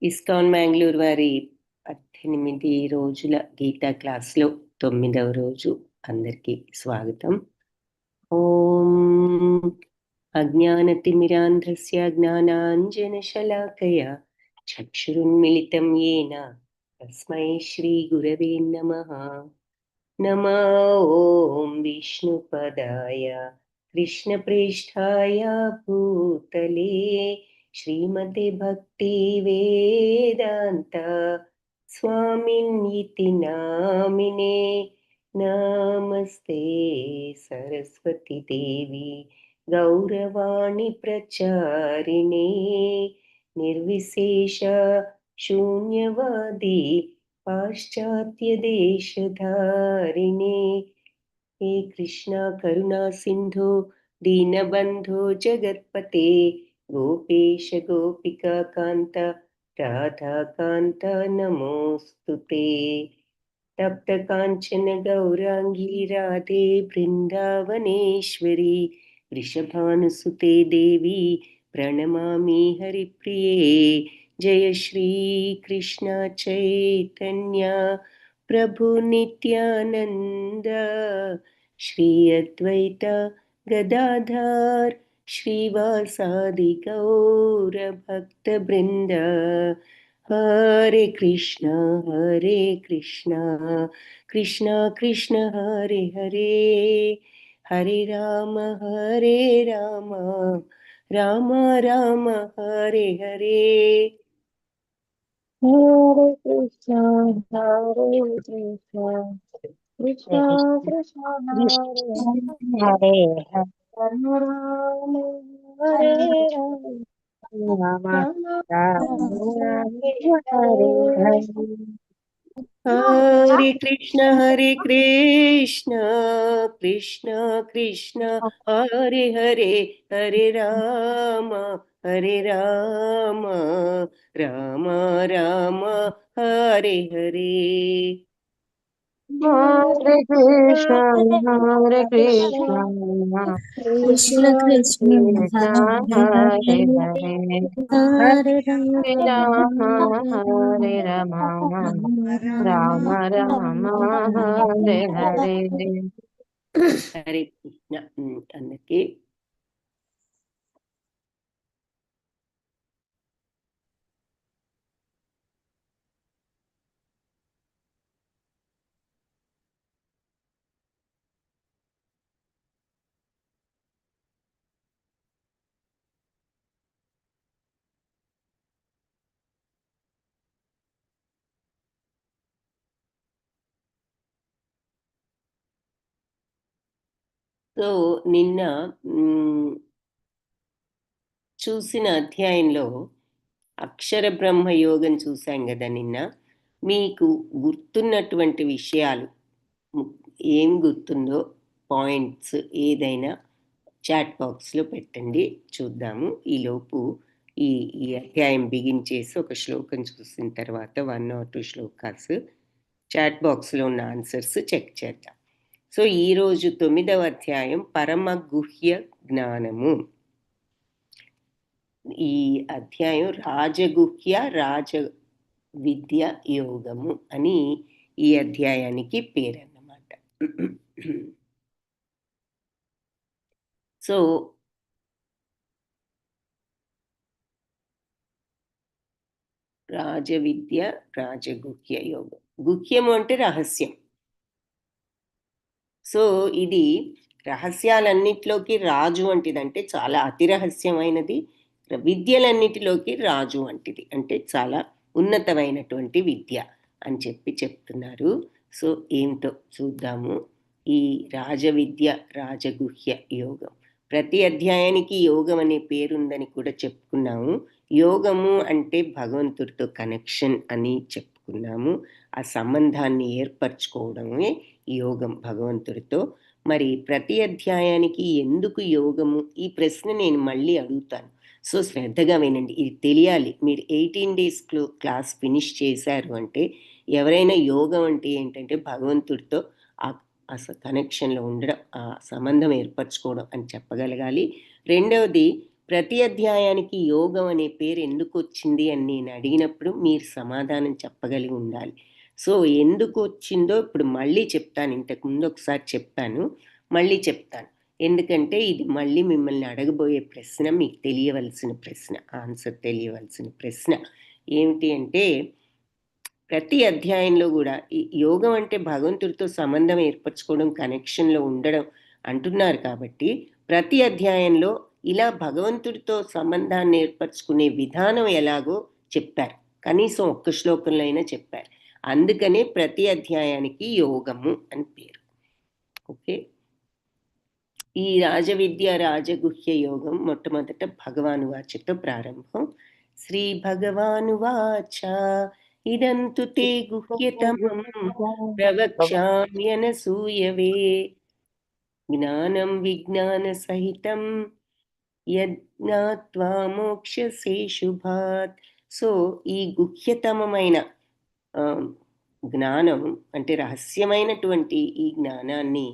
ISKCON Mangalore వారి 18 రోజుల గీతా క్లాస్లో 9వ రోజు అందరికీ స్వాగతం. ఓం అజ్ఞానతిమిరాంధ్రస్య జ్ఞానాంజనశలాకయ చక్షురున్మిళితం येन తస్మై శ్రీగురవే నమః. నమో ఓం విష్ణుపదాయ కృష్ణప్రేష్ఠాయ భూతలే శ్రీమతే భక్తి వేదాంత స్వామిన్ ఇతి నామినే. నమస్తే సరస్వతి దేవి గౌరవాణి ప్రచారిణే నిర్విశేష శూన్యవాది పాశ్చాత్య దేశధారిణే. हे कृष्णा करुणा सिंधु दीनबंधो जगत्पते गोपेश गोपिका कांत राधा कांत नमोस्तुते. तप्त कांचन गौरांगी राधे वृंदावनेश्वरी वृषभानुसुते देवी प्रणमामि हरिप्रिये. जय श्री कृष्ण चैतन्य प्रभु नित्यानंद श्री अद्वैत गदाधर श्रीवासादि गौर भक्त वृंद. हरे कृष्णा कृष्णा कृष्ण हरे हरे, हरे राम राम राम हरे हरे. हरे कृष्णा कृष्णा कृष्णा हरे हरे, हरे राम हरे राम राम हरे हरे. हरे कृष्ण कृष्ण कृष्ण हरे हरे, हरे राम राम राम हरे हरे. हरे कृष्णा कृष्ण कृष्ण हरे हरे, हरे राम हरे राम राम राम हरे हरे. हरे कृष्ण అందరికీ సో నిన్న చూసిన అధ్యాయంలో అక్షర బ్రహ్మ యోగం చూసాం కదా నిన్న. మీకు గుర్తున్నటువంటి విషయాలు ఏం గుర్తుందో పాయింట్స్ ఏదైనా చాట్ బాక్స్లో పెట్టండి, చూద్దాము. ఈలోపు ఈ అధ్యాయం బిగిన్ చేసి ఒక శ్లోకం చూసిన తర్వాత 1 or 2 శ్లోకాస్ చాట్ బాక్స్లో ఉన్న ఆన్సర్స్ చెక్ చేద్దాం. సో ఈరోజు 9వ అధ్యాయం పరమ గుహ్య జ్ఞానము. ఈ అధ్యాయం రాజగుహ్య రాజ విద్య యోగము అని ఈ అధ్యాయానికి పేరన్నమాట. సో రాజవిద్య రాజగుహ్య యోగం. గుహ్యము అంటే రహస్యం. సో ఇది రహస్యాలన్నిటిలోకి రాజు వంటిది, అంటే చాలా అతి రహస్యమైనది. విద్యలన్నిటిలోకి రాజు వంటిది, అంటే చాలా ఉన్నతమైనటువంటి విద్య అని చెప్తున్నారు. సో ఏంటో చూద్దాము. ఈ రాజవిద్య రాజగుహ్య యోగం, ప్రతి అధ్యాయానికి యోగం అనే పేరుందని కూడా చెప్పుకున్నాము. యోగము అంటే భగవంతుడితో కనెక్షన్ అని చెప్పుకున్నాము. ఆ సంబంధాన్ని ఏర్పరచుకోవడమే యోగం భగవంతుడితో. మరి ప్రతి అధ్యాయానికి ఎందుకు యోగము, ఈ ప్రశ్న నేను మళ్ళీ అడుగుతాను. సో శ్రద్ధగా వినండి, ఇది తెలియాలి. మీరు 18 days క్లాస్ ఫినిష్ చేశారు అంటే ఎవరైనా యోగం అంటే ఏంటంటే భగవంతుడితో ఆ కనెక్షన్లో ఉండడం, ఆ సంబంధం ఏర్పరచుకోవడం అని చెప్పగలగాలి. రెండవది ప్రతి అధ్యాయానికి యోగం అనే పేరు ఎందుకు వచ్చింది అని నేను అడిగినప్పుడు మీరు సమాధానం చెప్పగలిగి ఉండాలి. సో ఎందుకు వచ్చిందో ఇప్పుడు మళ్ళీ చెప్తాను. ఇంతకుముందు ఒకసారి చెప్పాను, మళ్ళీ చెప్తాను. ఎందుకంటే ఇది మళ్ళీ మిమ్మల్ని అడగబోయే ప్రశ్న, మీకు తెలియవలసిన ప్రశ్న, ఆన్సర్ తెలియవలసిన ప్రశ్న ఏమిటి అంటే, ప్రతి అధ్యాయంలో కూడా ఈ యోగం అంటే భగవంతుడితో సంబంధం ఏర్పరచుకోవడం, కనెక్షన్లో ఉండడం అంటున్నారు. కాబట్టి ప్రతి అధ్యాయంలో ఇలా భగవంతుడితో సంబంధాన్ని ఏర్పరచుకునే విధానం ఎలాగో చెప్పారు. కనీసం ఒక్క శ్లోకంలో అయినా చెప్పారు. అందుకనే ప్రతి అధ్యాయానికి యోగము అని పేరు. ఓకే. ఈ రాజవిద్య రాజగుహ్య యోగం మొట్టమొదట భగవానువాచతో ప్రారంభం. శ్రీ భగవానువాచ ఇదంతు తే గుహ్యతమం ప్రవక్ష్యామ్యనసూయవే జ్ఞానం విజ్ఞాన సహితం యజ్ఞాత్వా మోక్షసే శుభాత్. సో ఈ గుహ్యతమమైన జ్ఞానం అంటే రహస్యమైనటువంటి ఈ జ్ఞానాన్ని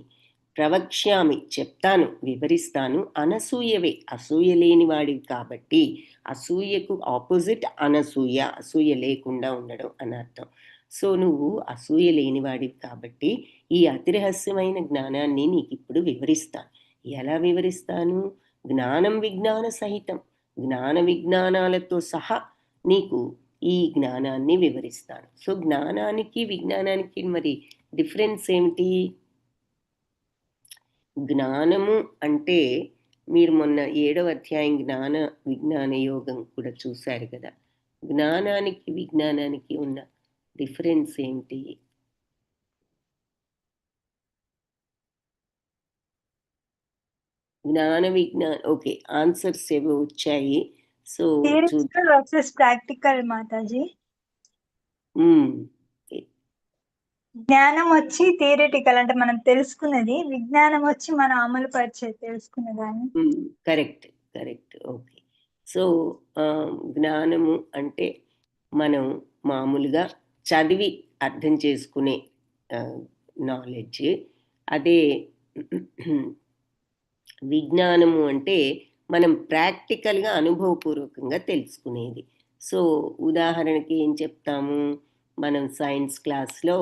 ప్రవక్ష్యామి చెప్తాను, వివరిస్తాను. అనసూయవే అసూయ లేని వాడివి కాబట్టి, అసూయకు ఆపోజిట్ అనసూయ, అసూయ లేకుండా ఉండడం అని అర్థం. సో నువ్వు అసూయ లేనివాడివి కాబట్టి ఈ అతిరహస్యమైన జ్ఞానాన్ని నీకు ఇప్పుడు వివరిస్తాను. ఎలా వివరిస్తాను? జ్ఞానం విజ్ఞాన సహితం, జ్ఞాన విజ్ఞానాలతో సహా నీకు ఈ జ్ఞానాన్ని వివరిస్తాను. సో జ్ఞానానికి విజ్ఞానానికి మరి డిఫరెన్స్ ఏమిటి? జ్ఞానము అంటే మీరు మొన్న 7వ అధ్యాయం జ్ఞాన విజ్ఞాన యోగం కూడా చూశారు కదా. జ్ఞానానికి విజ్ఞానానికి ఉన్న డిఫరెన్స్ ఏంటి? జ్ఞాన విజ్ఞాన ఓకే, ఆన్సర్స్ ఏవో వచ్చాయి. So theoretical versus practical Mataji. జ్ఞానం వచ్చి థియరిటికల్ అంటే మనం తెలుసుకున్నది, విజ్ఞానం వచ్చి మనం అమలు పరిచే తెలుసుకున్నదాన్ని. Correct correct. ఓకే. సో జ్ఞానము అంటే మనం మామూలుగా చదివి అర్థం చేసుకునే నాలెడ్జ్. అదే విజ్ఞానము అంటే మనం ప్రాక్టికల్గా అనుభవపూర్వకంగా తెలుసుకునేది. సో ఉదాహరణకి ఏం చెప్తాము, మనం సైన్స్ క్లాస్లో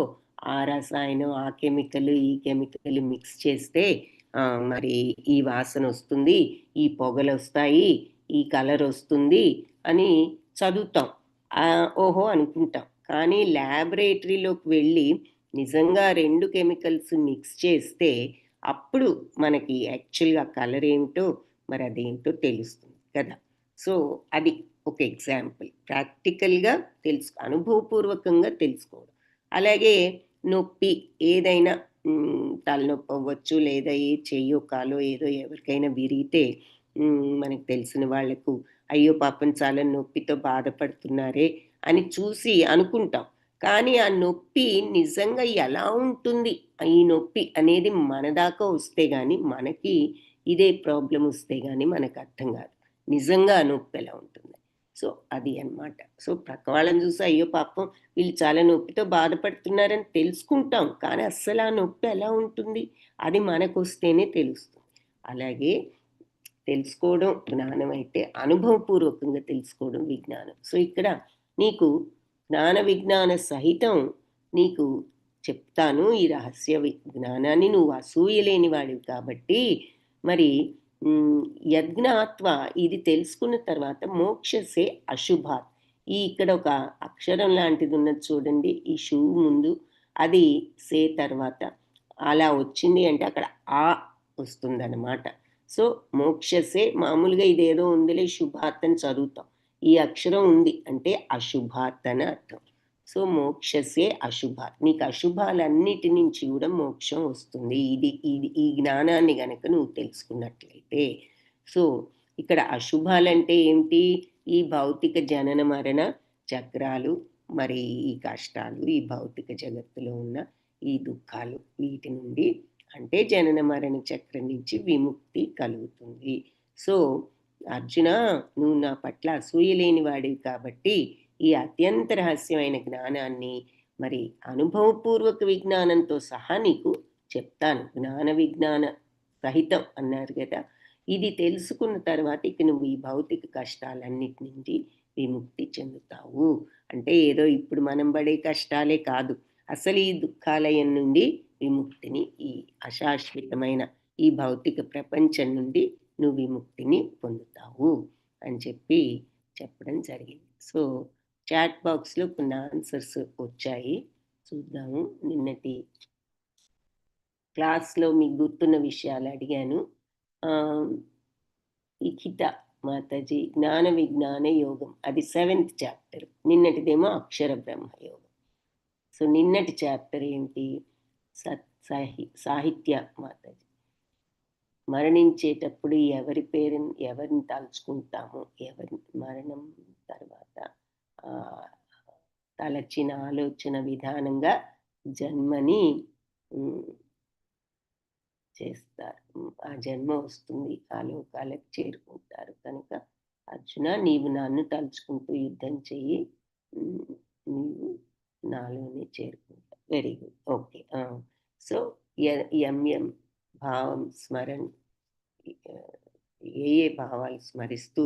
ఆ రసాయనం, ఆ కెమికల్, ఈ కెమికల్ మిక్స్ చేస్తే మరి ఈ వాసన వస్తుంది, ఈ పొగలు వస్తాయి, ఈ కలర్ వస్తుంది అని చదువుతాం, ఓహో అనుకుంటాం. కానీ ల్యాబొరేటరీలోకి వెళ్ళి నిజంగా 2 కెమికల్స్ మిక్స్ చేస్తే అప్పుడు మనకి యాక్చువల్గా కలర్ ఏమిటో మరి అదేంటో తెలుస్తుంది కదా. సో అది ఒక ఎగ్జాంపుల్, ప్రాక్టికల్గా అనుభవపూర్వకంగా తెలుసుకోవడం. అలాగే నొప్పి, ఏదైనా తలనొప్పి అవ్వచ్చు, లేదా ఏ చెయ్యో కాలో ఏదో ఎవరికైనా విరిగితే మనకు తెలిసిన వాళ్లకు అయ్యో పాపం చాలా నొప్పితో బాధపడుతున్నారే అని చూసి అనుకుంటాం. కానీ ఆ నొప్పి నిజంగా ఎలా ఉంటుంది, ఈ నొప్పి అనేది మన దాకా వస్తే కానీ, మనకి ఇదే ప్రాబ్లం వస్తే కానీ మనకు అర్థం కాదు నిజంగా ఆ నొప్పి ఎలా ఉంటుంది. సో అది అన్నమాట. సో ప్రక్క వాళ్ళని చూసి అయ్యో పాపం వీళ్ళు చాలా నొప్పితో బాధపడుతున్నారని తెలుసుకుంటాం, కానీ అస్సలు ఆ నొప్పి ఎలా ఉంటుంది అది మనకు వస్తేనే తెలుస్తుంది. అలాగే తెలుసుకోవడం జ్ఞానం అయితే, అనుభవపూర్వకంగా తెలుసుకోవడం విజ్ఞానం. సో ఇక్కడ నీకు జ్ఞాన విజ్ఞాన సహితం నీకు చెప్తాను ఈ రహస్య జ్ఞానాన్ని. నువ్వు అసూయ లేని వాడివి కాబట్టి మరి యజ్ఞాత్వ, ఇది తెలుసుకున్న తర్వాత మోక్షసే అశుభాత్. ఈ ఇక్కడ ఒక అక్షరం లాంటిది ఉన్నది చూడండి, ఈ షూ ముందు, అది సే తర్వాత అలా వచ్చింది అంటే అక్కడ ఆ వస్తుందన్నమాట. సో మోక్షసే, మామూలుగా ఇదేదో ఉందిలే శుభాత్ అని చదువుతాం, ఈ అక్షరం ఉంది అంటే అశుభాత్ అని అర్థం. సో మోక్షసే అశుభాత్, నీకు అశుభాలన్నిటి నుంచి కూడా మోక్షం వస్తుంది ఈ జ్ఞానాన్ని గనక నువ్వు తెలుసుకున్నట్లయితే. సో ఇక్కడ అశుభాలంటే ఏమిటి? ఈ భౌతిక జనన మరణ చక్రాలు, మరి ఈ కష్టాలు, ఈ భౌతిక జగత్తులో ఉన్న ఈ దుఃఖాలు, వీటి నుండి అంటే జనన మరణ చక్రం నుంచి విముక్తి కలుగుతుంది. సో అర్జున, నువ్వు నా పట్ల అసూయ లేని వాడివి కాబట్టి ఈ అత్యంత రహస్యమైన జ్ఞానాన్ని మరి అనుభవపూర్వక విజ్ఞానంతో సహా నీకు చెప్తాను. జ్ఞాన విజ్ఞాన సహితం అన్నారు కదా. ఇది తెలుసుకున్న తర్వాత ఇక నువ్వు ఈ భౌతిక కష్టాలన్నిటి నుండి విముక్తి చెందుతావు. అంటే ఏదో ఇప్పుడు మనం పడే కష్టాలే కాదు, అసలు ఈ దుఃఖాలయం నుండి విముక్తిని, ఈ అశాశ్వతమైన ఈ భౌతిక ప్రపంచం నుండి నువ్వు విముక్తిని పొందుతావు అని చెప్పడం జరిగింది. సో చాట్ బాక్స్లో కొన్ని ఆన్సర్స్ వచ్చాయి, చూద్దాము. నిన్నటి క్లాస్లో మీకు గుర్తున్న విషయాలు అడిగాను. ఇఖిత మాతాజీ జ్ఞాన విజ్ఞాన యోగం, అది 7th చాప్టర్. నిన్నటిదేమో అక్షర బ్రహ్మ యోగం. సో నిన్నటి చాప్టర్ ఏంటి? సాహిత్య మాతాజీ, మరణించేటప్పుడు ఎవరిని తలుచుకుంటాము, ఎవరి మరణం తర్వాత తలచిన ఆలోచన విధానంగా జన్మని చేస్తారు. ఆ జన్మ వస్తుంది, ఆ లోకాలకు చేరుకుంటారు. కనుక అర్జున, నీవు నన్ను తలుచుకుంటూ యుద్ధం చెయ్యి, నీవు నాలోనే చేరుకుంటావు. Very good. ఓకే. సో ఎంఎం భావం స్మరణ, ఏ భావాలు స్మరిస్తూ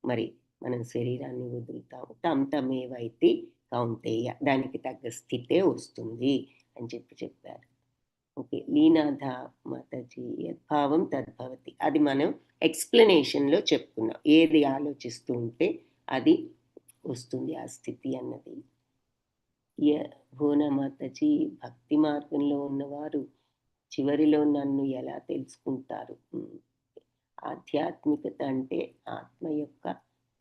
మరి మనం శరీరాన్ని వదులుతాము. తమేవైతే కౌంతేయ, దానికి తగ్గ స్థితే వస్తుంది అని చెప్పారు. ఓకే. లీనాథ మాతాజీ, యద్భావం తద్భవతి, అది మనం ఎక్స్ప్లెనేషన్లో చెప్పుకున్నాం. ఏది ఆలోచిస్తూ ఉంటే అది వస్తుంది ఆ స్థితి అన్నది. భువన మాతాజీ, భక్తి మార్గంలో ఉన్నవారు చివరిలో నన్ను ఎలా తెలుసుకుంటారు? ఆధ్యాత్మికత అంటే ఆత్మ యొక్క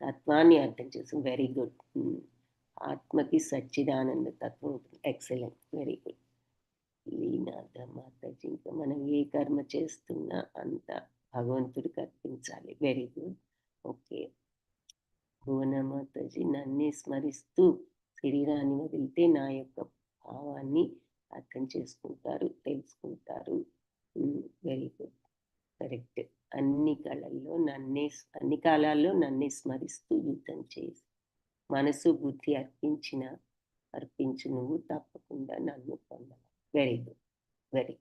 తత్వాన్ని అర్థం చేసి. Very good. ఆత్మకి సచ్చిదానంద తత్వం ఉంటుంది. Excellent, very good. లీనాథ మాతాజీ, ఇంకా మనం ఏ కర్మ చేస్తున్నా అంత భగవంతుడికి అర్పించాలి. Very good. ఓకే. భువన మాతాజీ, నన్నే స్మరిస్తూ శరీరాన్ని వదిలితే నా యొక్క భావాన్ని అర్థం చేసుకుంటారు, తెలుసుకుంటారు. Very good, correct. అన్ని కాలాల్లో నన్నే స్మరిస్తూ యుద్ధం చేసి మనసు బుద్ధి అర్పించు నువ్వు తప్పకుండా నన్ను పొందవు. వెరీ గుడ్, వెరీ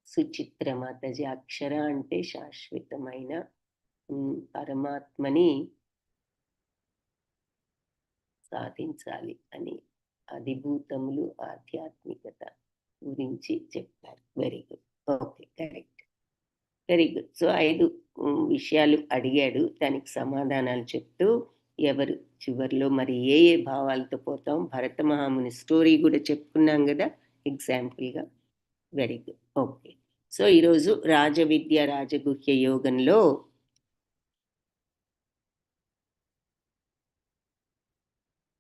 సుచిత్ర మాతాజీ, అక్షర అంటే శాశ్వతమైన పరమాత్మని సాధించాలి అని అధిభూతములు ఆధ్యాత్మికత గురించి చెప్పారు. Very good. Okay, correct, very good. So 5 విషయాలు అడిగాడు, దానికి సమాధానాలు చెప్తూ ఎవరు చివరిలో మరి ఏ భావాలతో పోతాం, భరత మహాముని స్టోరీ కూడా చెప్పుకున్నాం కదా ఎగ్జాంపుల్గా. Very good. ఓకే. సో ఈరోజు రాజవిద్య రాజగుహ్య యోగంలో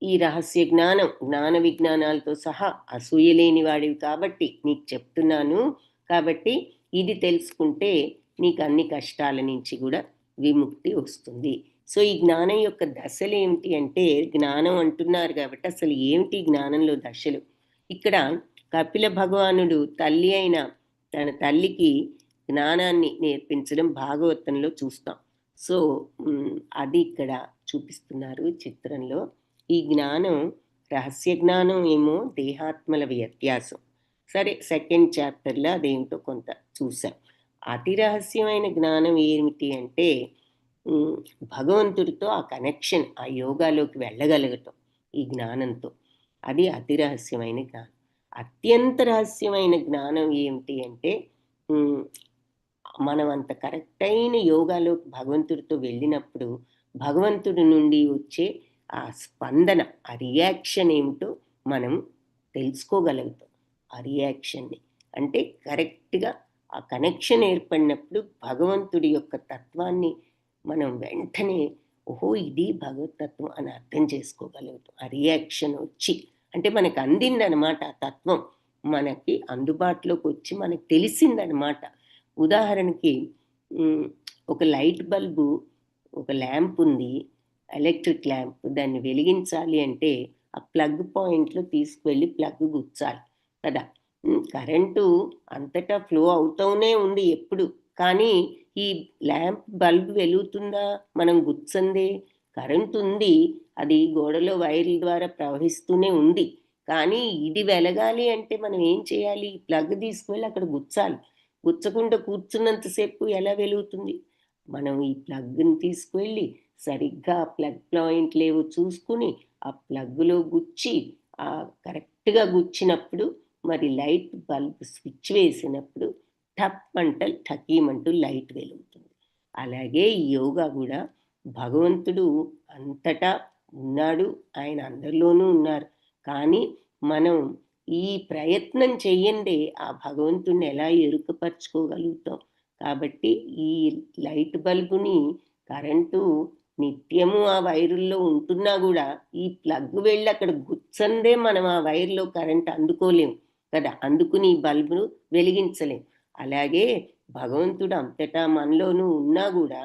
ఈ రహస్య జ్ఞాన విజ్ఞానాలతో సహా అసూయ లేని వాడివి కాబట్టి నీకు చెప్తున్నాను. కాబట్టి ఇది తెలుసుకుంటే నీకు అన్ని కష్టాల నుంచి కూడా విముక్తి వస్తుంది. సో ఈ జ్ఞానం యొక్క దశలు ఏమిటి అంటే, జ్ఞానం అంటున్నారు కాబట్టి అసలు ఏమిటి జ్ఞానంలో దశలు? ఇక్కడ కపిల భగవానుడు తల్లి అయిన తన తల్లికి జ్ఞానాన్ని నేర్పించడం భాగవతంలో చూస్తాం. సో అది ఇక్కడ చూపిస్తున్నారు చిత్రంలో. ఈ జ్ఞానం, రహస్య జ్ఞానం ఏమో దేహాత్మల వ్యత్యాసం. సరే, 2nd చాప్టర్లో అదేమిటో కొంత చూసాం. అతి రహస్యమైన జ్ఞానం ఏమిటి అంటే భగవంతుడితో ఆ కనెక్షన్, ఆ యోగాలోకి వెళ్ళగలగటం ఈ జ్ఞానంతో. అది అతి రహస్యమైన జ్ఞానం. అత్యంత రహస్యమైన జ్ఞానం ఏమిటి అంటే, మనం అంత కరెక్ట్ అయిన యోగాలోకి భగవంతుడితో వెళ్ళినప్పుడు భగవంతుడి నుండి వచ్చే ఆ స్పందన, ఆ రియాక్షన్ ఏమిటో మనం తెలుసుకోగలుగుతాం. ఆ రియాక్షన్ని అంటే కరెక్ట్గా ఆ కనెక్షన్ ఏర్పడినప్పుడు భగవంతుడి యొక్క తత్వాన్ని మనం వెంటనే ఓహో ఇది భగవతత్వం అని అర్థం చేసుకోగలుగుతాం. ఆ రియాక్షన్ వచ్చి అంటే మనకు అందిందనమాట, ఆ తత్వం మనకి అందుబాటులోకి వచ్చి మనకు తెలిసిందనమాట. ఉదాహరణకి ఒక లైట్ బల్బు, ఒక ల్యాంప్ ఉంది, ఎలక్ట్రిక్ ల్యాంప్. దాన్ని వెలిగించాలి అంటే ఆ ప్లగ్ పాయింట్లో తీసుకువెళ్ళి ప్లగ్ గుచ్చాలి కదా. కరెంటు అంతటా ఫ్లో అవుతూనే ఉంది ఎప్పుడు, కానీ ఈ ల్యాంప్ బల్బ్ వెలుగుతుందా? మనం గుచ్చందే. కరెంటు ఉంది, అది గోడలో వైర్ల ద్వారా ప్రవహిస్తూనే ఉంది, కానీ ఇది వెలగాలి అంటే మనం ఏం చేయాలి? ప్లగ్ తీసుకువెళ్ళి అక్కడ గుచ్చాలి. గుచ్చకుండా కూర్చున్నంతసేపు ఎలా వెలుగుతుంది? మనం ఈ ప్లగ్ని తీసుకువెళ్ళి సరిగ్గా ప్లగ్ పాయింట్ లేవో చూసుకుని ఆ ప్లగ్లో గుచ్చి ఆ కరెక్ట్గా గుచ్చినప్పుడు మరి లైట్ బల్బ్ స్విచ్ వేసినప్పుడు ఠకీమంటూ లైట్ వెలుగుతుంది. అలాగే ఈ యోగా కూడా భగవంతుడు అంతటా ఉన్నాడు, ఆయన అందరిలోనూ ఉన్నారు. కానీ మనం ఈ ప్రయత్నం చెయ్యందే ఆ భగవంతుడిని ఎలా ఎరుకపరచుకోగలుగుతాం. కాబట్టి ఈ లైట్ బల్బుని కరెంటు నిత్యము ఆ వైరుల్లో ఉంటున్నా కూడా ఈ ప్లగ్ వెళ్ళి అక్కడ గుచ్చందే మనం ఆ వైర్లో కరెంట్ అందుకోలేము కదా, అందుకుని ఈ బల్బును వెలిగించలేం. అలాగే భగవంతుడు అంతటా మనలోనూ ఉన్నా కూడా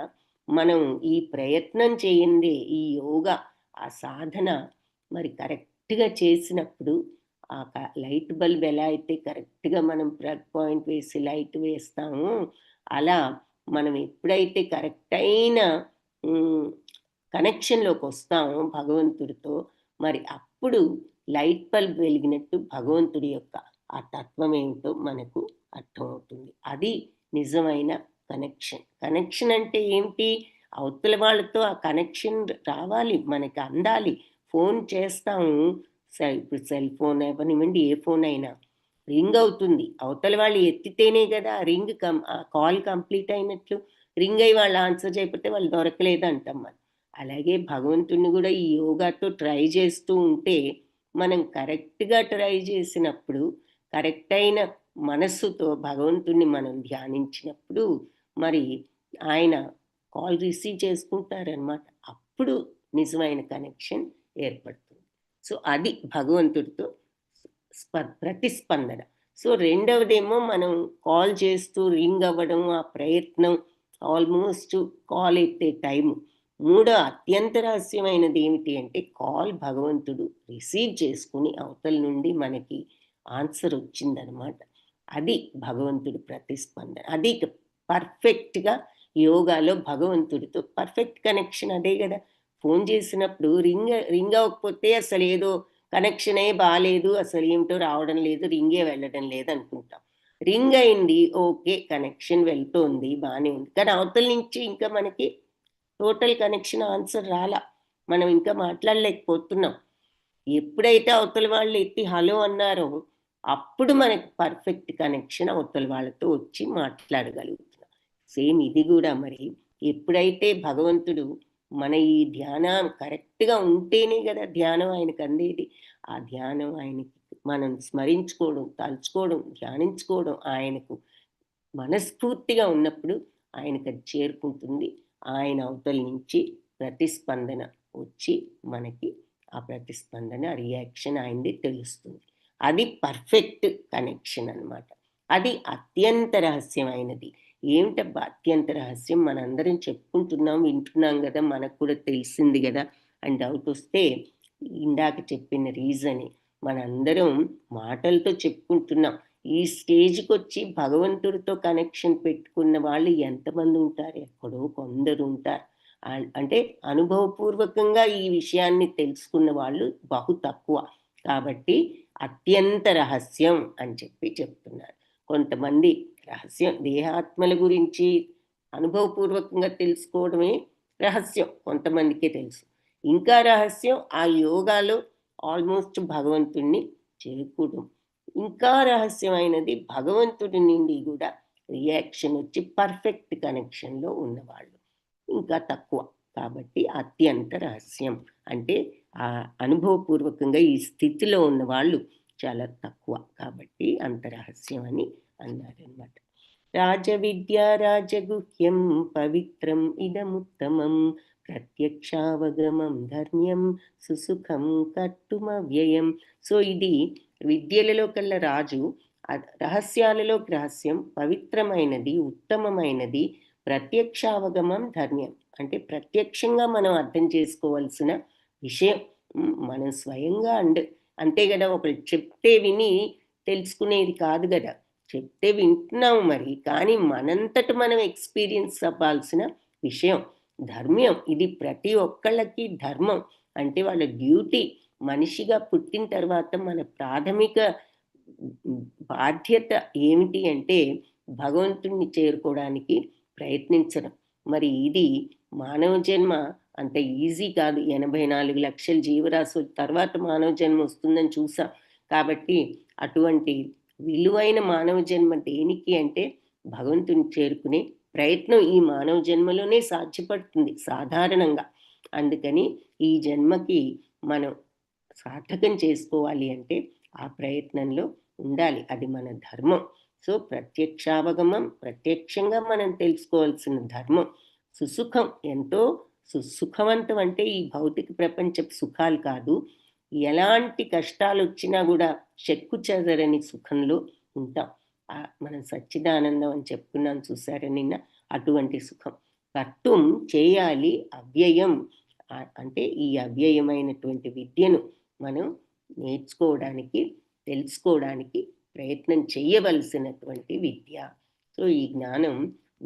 మనం ఈ ప్రయత్నం చేయందే ఈ యోగా ఆ సాధన మరి కరెక్ట్గా చేసినప్పుడు ఆ లైట్ బల్బ్ ఎలా అయితే కరెక్ట్గా మనం ప్లగ్ పాయింట్ వేసి లైట్ వేస్తామో అలా మనం ఎప్పుడైతే కరెక్ట్ అయిన కనెక్షన్లోకి వస్తామో భగవంతుడితో, మరి అప్పుడు లైట్ బల్బ్ వెలిగినట్టు భగవంతుడి యొక్క ఆ తత్వం ఏమిటో మనకు అర్థమవుతుంది. అది నిజమైన కనెక్షన్. కనెక్షన్ అంటే ఏమిటి? అవతల వాళ్ళతో ఆ కనెక్షన్ రావాలి, మనకి అందాలి. ఫోన్ చేస్తాము, ఇప్పుడు సెల్ ఫోన్ అవనివ్వండి, ఏ ఫోన్ అయినా రింగ్ అవుతుంది, అవతల వాళ్ళు ఎత్తితేనే కదా రింగ్ ఆ కాల్ కంప్లీట్ అయినట్లు. రింగ్ అయ్యి వాళ్ళు ఆన్సర్ చేయకపోతే వాళ్ళు దొరకలేదు అంటాం మనం. అలాగే భగవంతుడిని కూడా ఈ యోగాతో ట్రై చేస్తూ ఉంటే మనం కరెక్ట్గా ట్రై చేసినప్పుడు కరెక్ట్ అయిన మనస్సుతో భగవంతుడిని మనం ధ్యానించినప్పుడు మరి ఆయన కాల్ రిసీవ్ చేసుకుంటారనమాట. అప్పుడు నిజమైన కనెక్షన్ ఏర్పడుతుంది. సో అది భగవంతుడితో ప్రతిస్పందన. సో రెండవదేమో మనం కాల్ చేస్తూ రింగ్ అవ్వడం, ఆ ప్రయత్నం, ఆల్మోస్ట్ కాల్ ఎత్తే టైము. మూడో అత్యంత రహస్యమైనది ఏమిటి అంటే కాల్ భగవంతుడు రిసీవ్ చేసుకుని అవతల నుండి మనకి ఆన్సర్ వచ్చిందనమాట. అది భగవంతుడి ప్రతిస్పందన. అది పర్ఫెక్ట్గా యోగాలో భగవంతుడితో పర్ఫెక్ట్ కనెక్షన్ అదే కదా. ఫోన్ చేసినప్పుడు రింగ్ అవ్వకపోతే అసలు ఏదో కనెక్షనే బాగాలేదు, అసలు ఏమిటో రావడం లేదు, రింగే వెళ్ళడం లేదు అనుకుంటాం. రింగ్ అయింది, ఓకే కనెక్షన్ వెళ్తోంది, బాగానే ఉంది. కానీ అవతల నుంచి ఇంకా మనకి టోటల్ కనెక్షన్ ఆన్సర్ రాలా, మనం ఇంకా మాట్లాడలేకపోతున్నాం. ఎప్పుడైతే అవతల వాళ్ళు ఎత్తి హలో అన్నారో అప్పుడు మనకి పర్ఫెక్ట్ కనెక్షన్ అవతల వాళ్ళతో వచ్చి మాట్లాడగలుగుతున్నాం. సేమ్ ఇది కూడా మరి ఎప్పుడైతే భగవంతుడు మన ఈ ధ్యానం కరెక్ట్గా ఉంటేనే కదా ధ్యానం ఆయనకు అందేది. ఆ ధ్యానం ఆయనకి మనం స్మరించుకోవడం, తలుచుకోవడం, ధ్యానించుకోవడం ఆయనకు మనస్ఫూర్తిగా ఉన్నప్పుడు ఆయనకు అది చేరుకుంటుంది. ఆయన అవతల నుంచి ప్రతిస్పందన వచ్చి మనకి ఆ ప్రతిస్పందన రియాక్షన్ ఆయనది తెలుస్తుంది. అది పర్ఫెక్ట్ కనెక్షన్ అన్నమాట. అది అత్యంత రహస్యమైనది. ఏమిటబ్బా అత్యంత రహస్యం? మనందరం చెప్పుకుంటున్నాం, వింటున్నాం కదా, మనకు కూడా తెలిసింది కదా అని డౌట్ వస్తే ఇందాక చెప్పిన రీజనే. మనందరం మాటలతో చెప్పుకుంటున్నాం. ఈ స్టేజ్కి వచ్చి భగవంతుడితో కనెక్షన్ పెట్టుకున్న వాళ్ళు ఎంతమంది ఉంటారు? ఎక్కడో కొందరు ఉంటారు. అంటే అనుభవపూర్వకంగా ఈ విషయాన్ని తెలుసుకున్న వాళ్ళు బహు తక్కువ. కాబట్టి అత్యంత రహస్యం అని చెప్పి చెప్తున్నారు. కొంతమంది రహస్యం దేహాత్మల గురించి అనుభవపూర్వకంగా తెలుసుకోవడమే రహస్యం, కొంతమందికే తెలుసు. ఇంకా రహస్యం ఆ యోగాలో ఆల్మోస్ట్ భగవంతుణ్ణి చేరుకోవడం. ఇంకా రహస్యమైనది భగవంతుడి నుండి కూడా రియాక్షన్ వచ్చి పర్ఫెక్ట్ కనెక్షన్లో ఉన్నవాళ్ళు ఇంకా తక్కువ. కాబట్టి అత్యంత రహస్యం అంటే ఆ అనుభవపూర్వకంగా ఈ స్థితిలో ఉన్న వాళ్ళు చాలా తక్కువ. కాబట్టి అంత రహస్యం అని అన్నారనమాట. రాజవిద్య రాజగుహ్యం పవిత్రం ఇదముత్తమం ప్రత్యక్షావగమం ధర్మ్యం సుసుఖం కర్తుమవ్యయం. సో ఇది విద్యలలో కల్లా రాజు, రహస్యాలలో రహస్యం, పవిత్రమైనది, ఉత్తమమైనది, ప్రత్యక్షావగమం ధర్మ్యం అంటే ప్రత్యక్షంగా మనం అర్థం చేసుకోవాల్సిన విషయం. మనం స్వయంగా అంతే కదా, ఒకళ్ళు చెప్తే విని తెలుసుకునేది కాదు కదా. చెప్తే వింటున్నాము మరి, కానీ మనంతట మనం ఎక్స్పీరియన్స్ అవ్వాల్సిన విషయం ధర్మ్యం. ఇది ప్రతి ఒక్కళ్ళకి ధర్మం అంటే వాళ్ళ డ్యూటీ. మనిషిగా పుట్టిన తర్వాత మన ప్రాథమిక బాధ్యత ఏమిటి అంటే భగవంతుణ్ణి చేరుకోవడానికి ప్రయత్నించడం. మరి ఇది మానవ జన్మ అంత ఈజీ కాదు. 84 లక్షల జీవరాశుల తర్వాత మానవ జన్మ వస్తుందని చూసాం. కాబట్టి అటువంటి విలువైన మానవ జన్మ దేనికి అంటే భగవంతుని చేరుకునే ప్రయత్నం ఈ మానవ జన్మలోనే సాధ్యపడుతుంది సాధారణంగా. అందుకని ఈ జన్మకి మనం సార్థకం చేసుకోవాలి అంటే ఆ ప్రయత్నంలో ఉండాలి. అది మన ధర్మం. సో ప్రత్యక్షావగమం ప్రత్యక్షంగా మనం తెలుసుకోవాల్సిన ధర్మం. సుసుఖం ఎంతో సుఖవంతం అంటే ఈ భౌతిక ప్రపంచపు సుఖాలు కాదు. ఎలాంటి కష్టాలు వచ్చినా కూడా చెక్కు చెదరని సుఖంలో ఉంటాం. మనం సచ్చిదానందం అని చెప్పుకున్నాం చూసారా నిన్న, అటువంటి సుఖం. కర్తుం చేయాలి అవ్యయం అంటే ఈ అవ్యయమైనటువంటి విద్యను మనం నేర్చుకోవడానికి తెలుసుకోవడానికి ప్రయత్నం చేయవలసినటువంటి విద్య. సో ఈ జ్ఞానం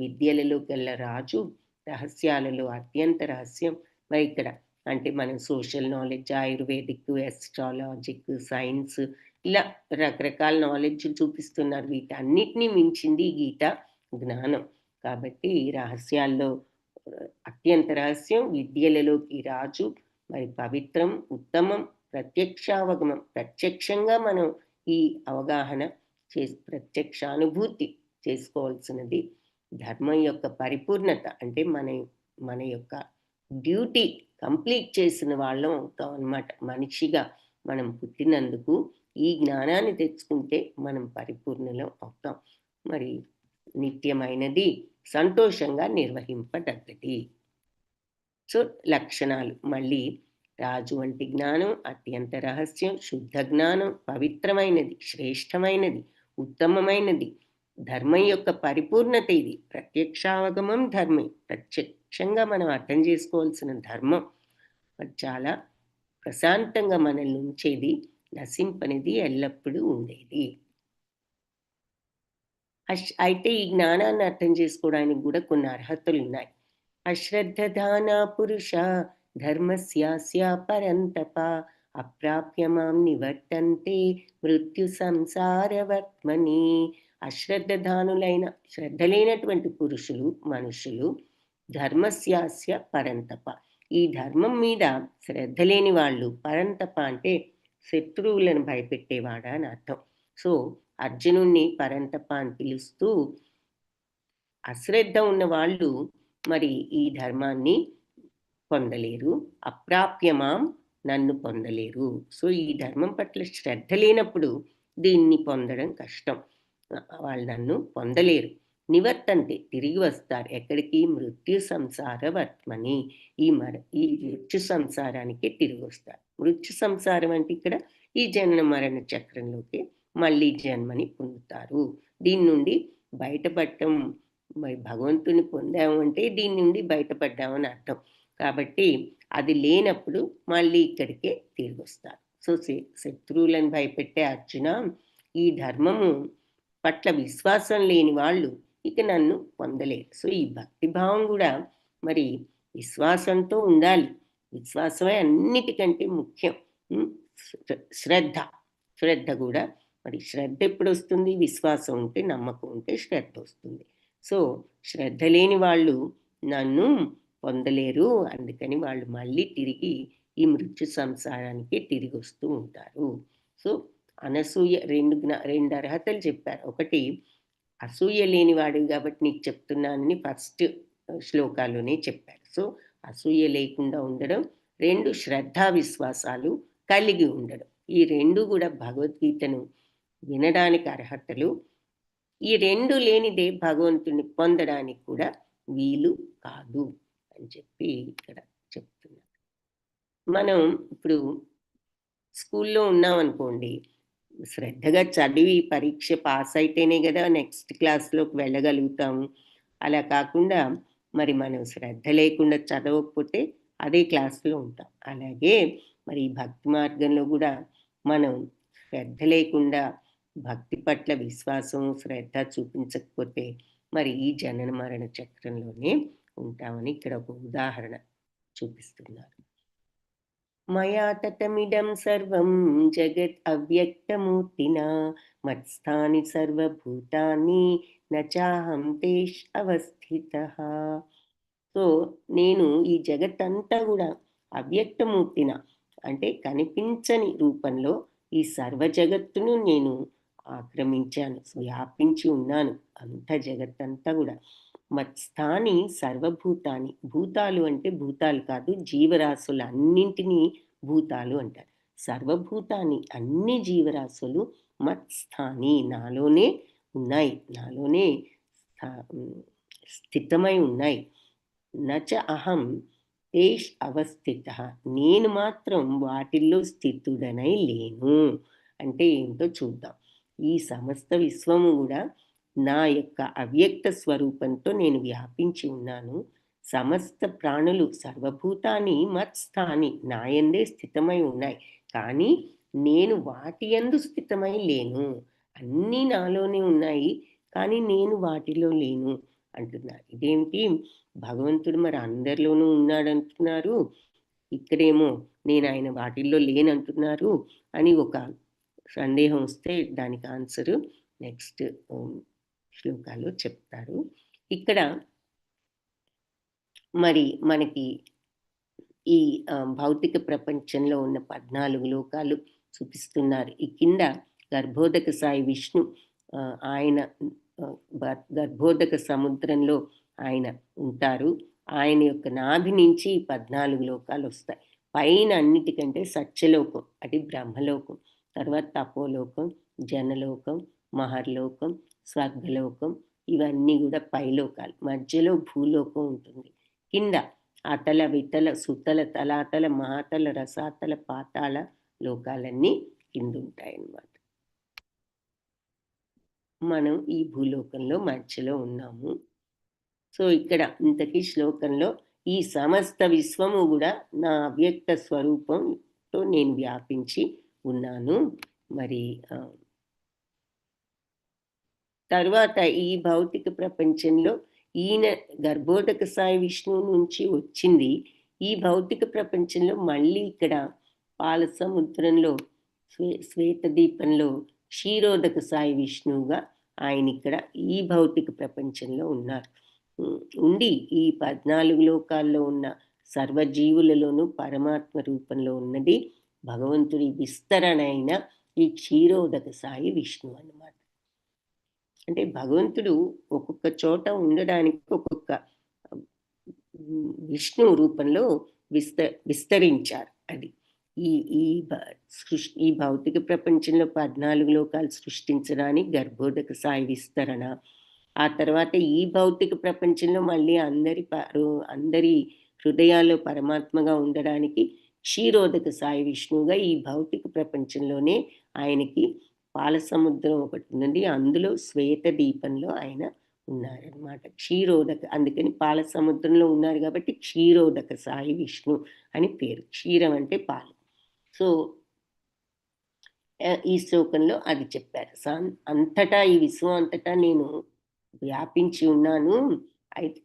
విద్యలలో కల్లా రాజు, రహస్యాలలో అత్యంత రహస్యం. మరి ఇక్కడ అంటే మనం సోషల్ నాలెడ్జ్, ఆయుర్వేదిక్, ఎస్ట్రాలజిక్, సైన్స్ ఇలా రకరకాల నాలెడ్జ్ చూపిస్తున్నారు. వీటన్నిటినీ మించింది గీత జ్ఞానం. కాబట్టి రహస్యాల్లో అత్యంత రహస్యం, విద్యలలోకి రాజు, మరి పవిత్రం, ఉత్తమం, ప్రత్యక్షావగమం ప్రత్యక్షంగా మనం ఈ అవగాహన ప్రత్యక్షానుభూతి చేసుకోవాల్సినది. ధర్మం యొక్క పరిపూర్ణత అంటే మన యొక్క డ్యూటీ కంప్లీట్ చేసిన వాళ్ళం అవుతాం అన్నమాట. మనిషిగా మనం పుట్టినందుకు ఈ జ్ఞానాన్ని తెచ్చుకుంటే మనం పరిపూర్ణలం అవుతాం. మరి నిత్యమైనది, సంతోషంగా నిర్వహింపదగ్గది. సో లక్షణాలు మళ్ళీ రాజు వంటి జ్ఞానం అత్యంత రహస్యం, శుద్ధ జ్ఞానం, పవిత్రమైనది, శ్రేష్టమైనది, ఉత్తమమైనది, ధర్మం యొక్క పరిపూర్ణత. ఇది ప్రత్యక్షావగమం ధర్మే, ప్రత్యక్షంగా మనం అర్థం చేసుకోవాల్సిన ధర్మం. చాలా ప్రశాంతంగా మనల్ని ఉంచేది, నశింపనిది, ఎల్లప్పుడూ ఉండేది. అయితే ఈ జ్ఞానాన్ని అర్థం చేసుకోవడానికి కూడా కొన్ని అర్హతలు ఉన్నాయి. అశ్రద్ధదాన పురుష ధర్మస్యాస్య పరంతప అప్రాప్య మాం నివర్తంతే మృత్యు సంసారవర్త్మని. అశ్రద్ధదానులైన శ్రద్ధ లేనటువంటి పురుషులు, మనుషులు ధర్మస్యాస్య పరంతప ఈ ధర్మం మీద శ్రద్ధ లేని వాళ్ళు, పరంతప అంటే శత్రువులను భయపెట్టేవాడా అని అర్థం. సో అర్జునుణ్ణి పరంతప అని పిలుస్తూ అశ్రద్ధ ఉన్న వాళ్ళు మరి ఈ ధర్మాన్ని పొందలేరు. అప్రాప్యమాం నన్ను పొందలేరు. సో ఈ ధర్మం పట్ల శ్రద్ధ లేనప్పుడు దీన్ని పొందడం కష్టం. వాళ్ళు నన్ను పొందలేరు. నివర్తంతే తిరిగి వస్తారు. ఎక్కడికి? మృత్యు సంసార వర్త్మని ఈ మృత్యు సంసారానికి తిరిగి వస్తారు. మృత్యు సంసారం అంటే ఇక్కడ ఈ జన్మ మరణ చక్రంలోకి మళ్ళీ జన్మని పొందుతారు. దీని నుండి బయటపడటం, మరి భగవంతుని పొందాము అంటే దీని నుండి బయటపడ్డామని అర్థం. కాబట్టి అది లేనప్పుడు మళ్ళీ ఇక్కడికే తిరిగి వస్తారు. సో శత్రువులను భయపెట్టే అర్జున, ఈ ధర్మము పట్ల విశ్వాసం లేని వాళ్ళు ఇక నన్ను పొందలేరు. సో ఈ భక్తిభావం కూడా మరి విశ్వాసంతో ఉండాలి. విశ్వాసమే అన్నిటికంటే ముఖ్యం. శ్రద్ధ కూడా మరి శ్రద్ధ ఎప్పుడు వస్తుంది? విశ్వాసం ఉంటే, నమ్మకం ఉంటే శ్రద్ధ వస్తుంది. సో శ్రద్ధ లేని వాళ్ళు నన్ను పొందలేరు. అందుకని వాళ్ళు మళ్ళీ తిరిగి ఈ మృత్యు సంసారానికి తిరిగి వస్తూ ఉంటారు. సో అనసూయ రెండు అర్హతలు చెప్పారు. ఒకటి అసూయ లేనివాడు కాబట్టి నీకు చెప్తున్నానని ఫస్ట్ శ్లోకాల్లోనే చెప్పారు. సో అసూయ లేకుండా ఉండడం. రెండు శ్రద్ధా విశ్వాసాలు కలిగి ఉండడం. ఈ రెండు కూడా భగవద్గీతను వినడానికి అర్హతలు. ఈ రెండు లేనిదే భగవంతుని పొందడానికి కూడా వీలు కాదు అని చెప్పి ఇక్కడ చెప్తున్నారు. మనం ఇప్పుడు స్కూల్లో ఉన్నాం అనుకోండి, శ్రద్ధగా చదివి పరీక్ష పాస్ అయితేనే కదా నెక్స్ట్ క్లాస్లోకి వెళ్ళగలుగుతాము. అలా కాకుండా మరి మనం శ్రద్ధ లేకుండా చదవకపోతే అదే క్లాస్లో ఉంటాం. అలాగే మరి భక్తి మార్గంలో కూడా మనం శ్రద్ధ లేకుండా భక్తి పట్ల విశ్వాసం, శ్రద్ధ చూపించకపోతే మరి ఈ జనన మరణ చక్రంలోనే ఉంటామని ఇక్కడ ఒక ఉదాహరణ చూపిస్తున్నారు. మయా తతమిదం సర్వం జగత్ అవ్యక్తమూర్తినా మత్స్థాని సర్వభూతాని నచాహం తేష్ అవస్థితః. సో నేను ఈ జగత్తంతా కూడా అవ్యక్తమూర్తిన, అంటే కనిపించని రూపంలో ఈ సర్వ జగత్తును నేను ఆక్రమించాను, వ్యాపించి ఉన్నాను. అంత జగత్తంతా కూడా మత్స్థాని సర్వభూతాన్ని, భూతాలు అంటే భూతాలు కాదు, జీవరాశులు అన్నింటినీ భూతాలు అంటారు. సర్వభూతాన్ని, అన్ని జీవరాశులు మత్స్థాని, నాలోనే ఉన్నాయి, నాలోనే స్థితమై ఉన్నాయి. నచ అహం తేష్ అవస్థిత, నేను మాత్రం వాటిల్లో స్థితుడనై లేను. అంటే ఏంటో చూద్దాం. ఈ సమస్త విశ్వము కూడా నా యొక్క అవ్యక్త స్వరూపంతో నేను వ్యాపించి ఉన్నాను. సమస్త ప్రాణులు సర్వభూతాన్ని మత్స్థాని, నాయందే స్థితమై ఉన్నాయి, కానీ నేను వాటి యందు స్థితమై లేను. అన్నీ నాలోనే ఉన్నాయి, కానీ నేను వాటిలో లేను అంటున్నారు. ఇదేమిటి, భగవంతుడు మరి అందరిలోనూ ఉన్నాడంటున్నారు, ఇక్కడేమో నేను ఆయన వాటిల్లో లేనంటున్నారు అని ఒక సందేహం వస్తే దానికి ఆన్సరు నెక్స్ట్ శ్లోకాలు చెప్తారు. ఇక్కడ మరి మనకి ఈ భౌతిక ప్రపంచంలో ఉన్న 14 లోకాలు చూపిస్తున్నారు. ఈ కింద గర్భోదక సాయి విష్ణు ఆయన గర్భోదక సముద్రంలో ఆయన ఉంటారు. ఆయన యొక్క నాభి నుంచి 14 లోకాలు వస్తాయి. పైన అన్నిటికంటే సత్యలోకం, అది బ్రహ్మలోకం, తర్వాత తపోలోకం, జనలోకం, మహర్లోకం, స్వర్గలోకం, ఇవన్నీ కూడా పైలోకాలు. మధ్యలో భూలోకం ఉంటుంది. కింద అతల వితల సుతల తలాతల మహాతల రసాతల పాతాళ లోకాలన్నీ కింద ఉంటాయి అన్నమాట. మనం ఈ భూలోకంలో మధ్యలో ఉన్నాము. సో ఇక్కడ ఇంతకీ శ్లోకంలో ఈ సమస్త విశ్వము కూడా నా అవ్యక్త స్వరూపంతో నేను వ్యాపించి ఉన్నాను. మరి తర్వాత ఈ భౌతిక ప్రపంచంలో ఈయన గర్భోదక సాయి విష్ణువు నుంచి వచ్చింది. ఈ భౌతిక ప్రపంచంలో మళ్ళీ ఇక్కడ పాల సముద్రంలో శ్వేత దీపంలో క్షీరోదక సాయి విష్ణువుగా ఆయన ఇక్కడ ఈ భౌతిక ప్రపంచంలో ఉన్నారు. ఉండి ఈ 14 లోకాల్లో ఉన్న సర్వజీవులలోనూ పరమాత్మ రూపంలో ఉన్నది భగవంతుడి విస్తరణ అయిన ఈ క్షీరోదక సాయి విష్ణువు అన్నమాట. అంటే భగవంతుడు ఒక్కొక్క చోట ఉండడానికి ఒక్కొక్క విష్ణు రూపంలో విస్తరించారు. అది ఈ భౌతిక ప్రపంచంలో 14 లోకాలు సృష్టించడానికి గర్భోదక సాయి విస్తరణ, ఆ తర్వాత ఈ భౌతిక ప్రపంచంలో మళ్ళీ అందరి హృదయాల్లో పరమాత్మగా ఉండడానికి క్షీరోదక సాయి విష్ణువుగా ఈ భౌతిక ప్రపంచంలోనే ఆయనకి పాల సముద్రం ఒకటి ఉంది, అందులో శ్వేత దీపంలో ఆయన ఉన్నారనమాట. క్షీరోదక, అందుకని పాల సముద్రంలో ఉన్నారు కాబట్టి క్షీరోదక సాయి విష్ణు అని పేరు. క్షీరం అంటే పాలు. సో ఈ శ్లోకంలో అది చెప్పారు. అంతటా ఈ విశ్వం అంతటా నేను వ్యాపించి ఉన్నాను,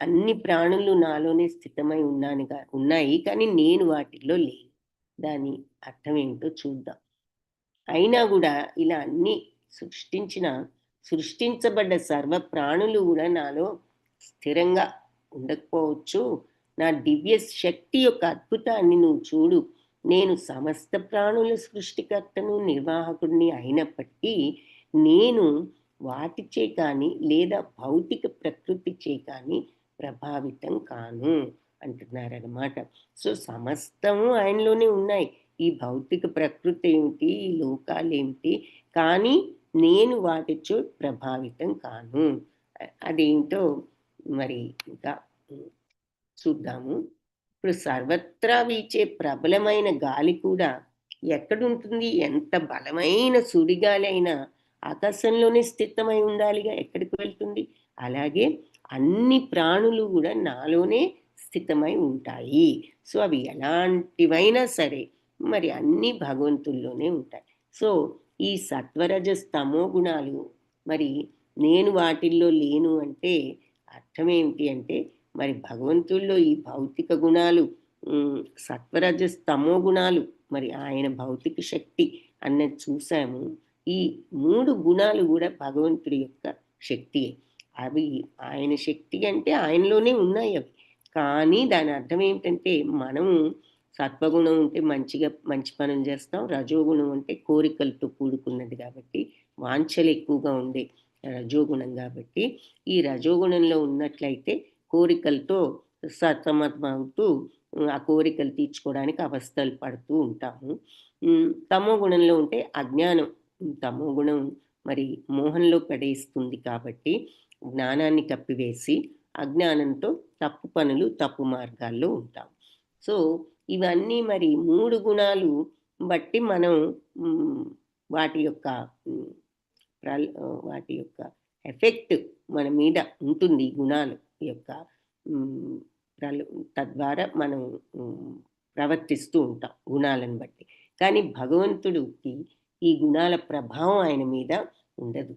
అన్ని ప్రాణులు నాలోనే స్థితమై ఉన్నాయి, కానీ నేను వాటిల్లో లేను. దాని అర్థం ఏంటో చూద్దాం. అయినా కూడా ఇలా అన్ని సృష్టించబడ్డ సర్వ ప్రాణులు కూడా నాలో స్థిరంగా ఉండకపోవచ్చు. నా దివ్య శక్తి యొక్క అద్భుతాన్ని నువ్వు చూడు. నేను సమస్త ప్రాణుల సృష్టికర్తను, నిర్వాహకుడిని అయినప్పటికీ నేను వాటిచే కానీ లేదా భౌతిక ప్రకృతిచే కానీ ప్రభావితం కాను అంటున్నారన్నమాట. సో సమస్తము ఆయనలోనే ఉన్నాయి. ఈ భౌతిక ప్రకృతి ఏమిటి, ఈ లోకాలు ఏమిటి, కానీ నేను వాటితో ప్రభావితం కాను. అదేంటో మరి ఇంకా చూద్దాము. ఇప్పుడు సర్వత్రా వీచే ప్రబలమైన గాలి కూడా ఎక్కడుంటుంది? ఎంత బలమైన సుడిగాలి అయినా ఆకాశంలోనే స్థితమై ఉండాలిగా, ఎక్కడికి వెళ్తుంది? అలాగే అన్ని ప్రాణులు కూడా నాలోనే స్థితమై ఉంటాయి. సో అవి ఎలాంటివైనా సరే మరి అన్ని భగవంతుల్లోనే ఉంటాయి. సో ఈ సత్వరజస్తమో గుణాలు మరి నేను వాటిల్లో లేను అంటే అర్థం ఏమిటి అంటే, మరి భగవంతుల్లో ఈ భౌతిక గుణాలు సత్వరజస్తమో గుణాలు, మరి ఆయన భౌతిక శక్తి అన్నది చూసాము. ఈ 3 గుణాలు కూడా భగవంతుడి యొక్క శక్తియే. అవి ఆయన శక్తి అంటే ఆయనలోనే ఉన్నాయి అవి, కానీ దాని అర్థం ఏమిటంటే మనము సత్వగుణం ఉంటే మంచి పనులు చేస్తాం, రజోగుణం అంటే కోరికలతో కూడుకున్నది కాబట్టి వాంఛలు ఎక్కువగా ఉండే రజోగుణం కాబట్టి ఈ రజోగుణంలో ఉన్నట్లయితే కోరికలతో సతమతమవుతూ ఆ కోరికలు తీర్చుకోవడానికి అవస్థలు పడుతూ ఉంటాము. తమో గుణంలో ఉంటే అజ్ఞానం, తమో గుణం మరి మోహంలో పడేస్తుంది కాబట్టి జ్ఞానాన్ని కప్పివేసి అజ్ఞానంతో తప్పు పనులు తప్పు మార్గాల్లో ఉంటాం. సో ఇవన్నీ మరి 3 గుణాలు బట్టి మనం వాటి యొక్క వాటి యొక్క ఎఫెక్ట్ మన మీద ఉంటుంది. ఈ గుణాల యొక్క తద్వారా మనం ప్రవర్తిస్తూ ఉంటాం గుణాలను బట్టి. కానీ భగవంతుడికి ఈ గుణాల ప్రభావం ఆయన మీద ఉండదు.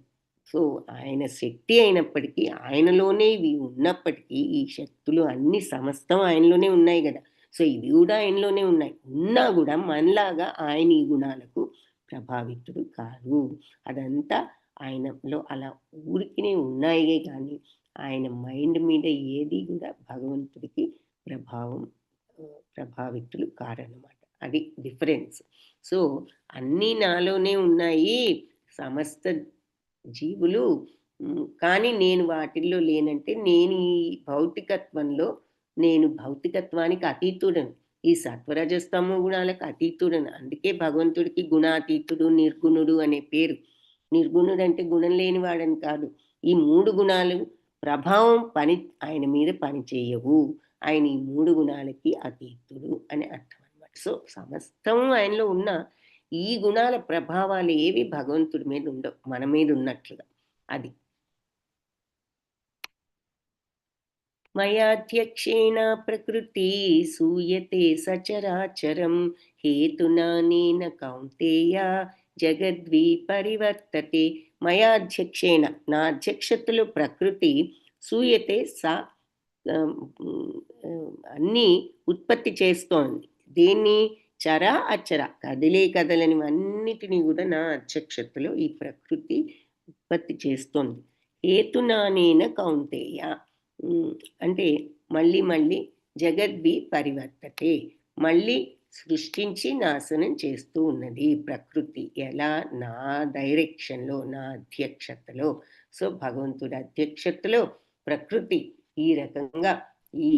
సో ఆయన శక్తి అయినప్పటికీ, ఆయనలోనే ఇవి ఉన్నప్పటికీ, ఈ శక్తులు అన్ని సమస్తం ఆయనలోనే ఉన్నాయి కదా. సో ఇవి కూడా ఆయనలోనే ఉన్నాయి. ఉన్నా కూడా మనలాగా ఆయన ఈ గుణాలకు ప్రభావితుడు కాదు. అదంతా ఆయనలో అలా ఊరికినే ఉన్నాయి. కానీ ఆయన మైండ్ మీద ఏది కూడా భగవంతుడికి ప్రభావితులు కారన్నమాట. అది డిఫరెన్స్. సో అన్నీ నాలోనే ఉన్నాయి సమస్త జీవులు, కానీ నేను వాటిల్లో లేనంటే నేను ఈ భౌతికత్వంలో, నేను భౌతికత్వానికి అతీతుడను, ఈ సత్వరజస్తమో గుణాలకు అతీతుడను. అందుకే భగవంతుడికి గుణాతీతుడు, నిర్గుణుడు అనే పేరు. నిర్గుణుడు అంటే గుణం లేనివాడని కాదు. ఈ 3 గుణాలు ప్రభావం ఆయన మీద పని చేయవు. ఆయన ఈ 3 గుణాలకి అతీతుడు అని అర్థం అన్నమాట. సో సమస్తం ఆయనలో ఉన్న ఈ గుణాల ప్రభావాలు ఏవి భగవంతుడి మీద ఉండవు, మన మీద ఉన్నట్లుగా. అది మయాధ్యక్షేణ ప్రకృతి సూయతే సచరాచరం హేతునానేన కౌంతేయ జగద్వి పరివర్తతే. మయాధ్యక్షేణ, నా అధ్యక్షతలో ప్రకృతి సూయతే అన్నీ ఉత్పత్తి చేస్తోంది. దేన్ని? చర అచర, కదిలే కదలనివన్నిటినీ కూడా నా అధ్యక్షతలో ఈ ప్రకృతి ఉత్పత్తి చేస్తోంది. హేతునానేన కౌంతేయ అంటే మళ్ళీ మళ్ళీ జగద్వి పరివర్తతే, మళ్ళీ సృష్టించి నాశనం చేస్తూ ఉన్నది ప్రకృతి. ఎలా? నా డైరెక్షన్లో, నా అధ్యక్షతలో. సో భగవంతుడి అధ్యక్షతలో ప్రకృతి ఈ రకంగా ఈ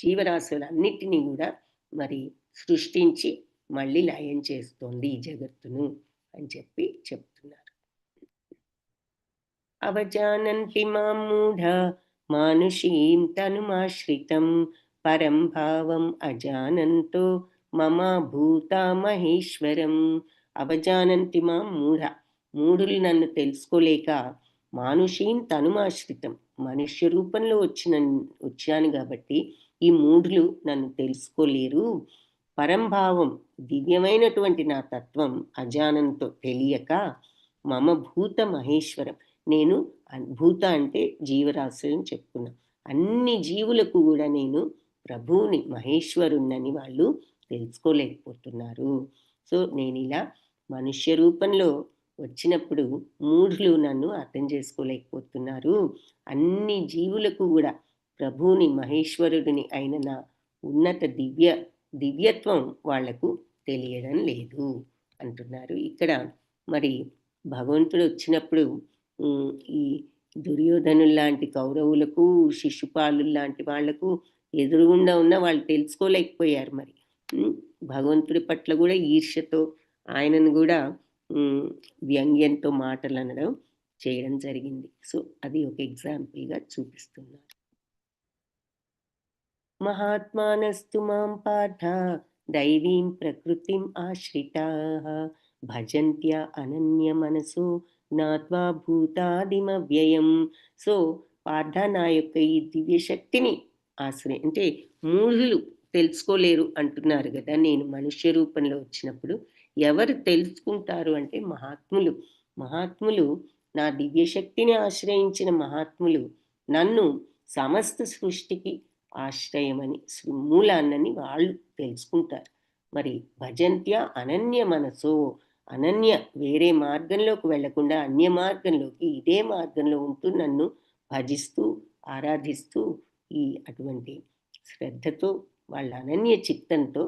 జీవరాశులన్నిటినీ కూడా మరి సృష్టించి మళ్ళీ లయం చేస్తోంది ఈ జగత్తును అని చెప్తున్నారు. అవజానంతి మాం మూఢ మానుషీం తనుమాశ్రితం పరం భావం అజానంతో మమ భూతా మహేశ్వరం. అవజానంతి మాం మూఢ, మూఢులు నన్ను తెలుసుకోలేక, మానుషీం తనుమాశ్రితం, మనుష్య రూపంలో వచ్చాను కాబట్టి ఈ మూఢులు నన్ను తెలుసుకోలేరు. పరంభావం, దివ్యమైనటువంటి నా తత్వం అజానంతో తెలియక, మమ భూత మహేశ్వరం, నేను భూత అంటే జీవరాశులని చెప్పుకున్నాం, అన్ని జీవులకు కూడా నేను ప్రభువుని, మహేశ్వరుణ్ణని వాళ్ళు తెలుసుకోలేకపోతున్నారు. సో నేను ఇలా మనుష్య రూపంలో వచ్చినప్పుడు మూఢులు నన్ను అర్థం చేసుకోలేకపోతున్నారు. అన్ని జీవులకు కూడా ప్రభువుని, మహేశ్వరుడిని అయిన నా ఉన్నత దివ్యత్వం వాళ్లకు తెలియడం లేదు అంటున్నారు. ఇక్కడ మరి భగవంతుడు వచ్చినప్పుడు ఈ దుర్యోధనుల్లాంటి కౌరవులకు, శిశుపాలు లాంటి వాళ్లకు ఎదురుగుండా ఉన్న వాళ్ళు తెలుసుకోలేకపోయారు. మరి భగవంతుడి పట్ల కూడా ఈర్ష్యతో ఆయనను కూడా వ్యంగ్యంతో మాటలు అనడం చేయడం జరిగింది. సో అది ఒక ఎగ్జాంపుల్గా చూపిస్తున్నారు. మహాత్మానస్తు మాం పార్థ దైవీం ప్రకృతిం ఆశ్రితాః భజంత్య అనన్య మనసో జ్ఞాత్వా భూతాదిమవ్యయం. సో పార్థ, నా యొక్క ఈ దివ్య శక్తిని అంటే మూఢులు తెలుసుకోలేరు అంటున్నారు కదా. నేను మనుష్య రూపంలో వచ్చినప్పుడు ఎవరు తెలుసుకుంటారు అంటే మహాత్ములు నా దివ్య శక్తిని ఆశ్రయించిన మహాత్ములు నన్ను సమస్త సృష్టికి ఆశ్రయమని, మూలాన్నని వాళ్ళు తెలుసుకుంటారు. మరి భజంత్య అనన్య మనసో, అనన్య వేరే మార్గంలోకి వెళ్లకుండా అన్య మార్గంలోకి, ఇదే మార్గంలో ఉంటూ నన్ను భజిస్తూ ఆరాధిస్తూ ఈ అటువంటి శ్రద్ధతో వాళ్ళ అనన్య చిత్తంతో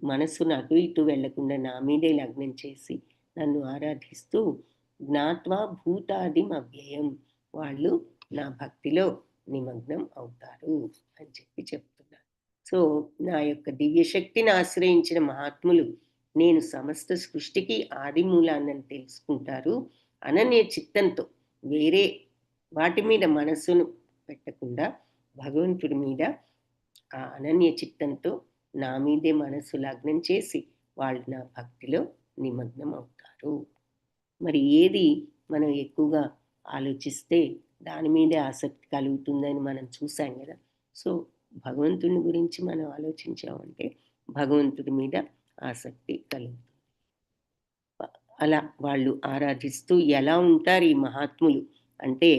మనస్సును అటు ఇటు వెళ్లకుండా నా మీదే లగ్నం చేసి నన్ను ఆరాధిస్తూ జ్ఞాత్వా భూతాదిం అవ్యయం వాళ్ళు నా భక్తిలో నిమగ్నం అవుతారు అని చెప్తున్నారు. సో నా యొక్క దివ్యశక్తిని ఆశ్రయించిన మహాత్ములు నేను సమస్త సృష్టికి ఆది మూలాన్ని తెలుసుకుంటారు. అనన్య చిత్తంతో వేరే వాటి మీద మనస్సును పెట్టకుండా భగవంతుడి మీద ఆ అనన్య చిత్తంతో నా మీదే మనస్సు లగ్నం చేసి వాళ్ళు నా భక్తిలో నిమగ్నం అవుతారు. మరి ఏది మనం ఎక్కువగా ఆలోచిస్తే దాని మీదే ఆసక్తి కలుగుతుందని మనం చూసాం కదా. సో భగవంతుని గురించి మనం ఆలోచించామంటే భగవంతుడి మీద ఆసక్తి కలుగుతుంది. అలా వాళ్ళు ఆరాధిస్తూ ఎలా ఉంటారు ఈ మహాత్ములు అంటే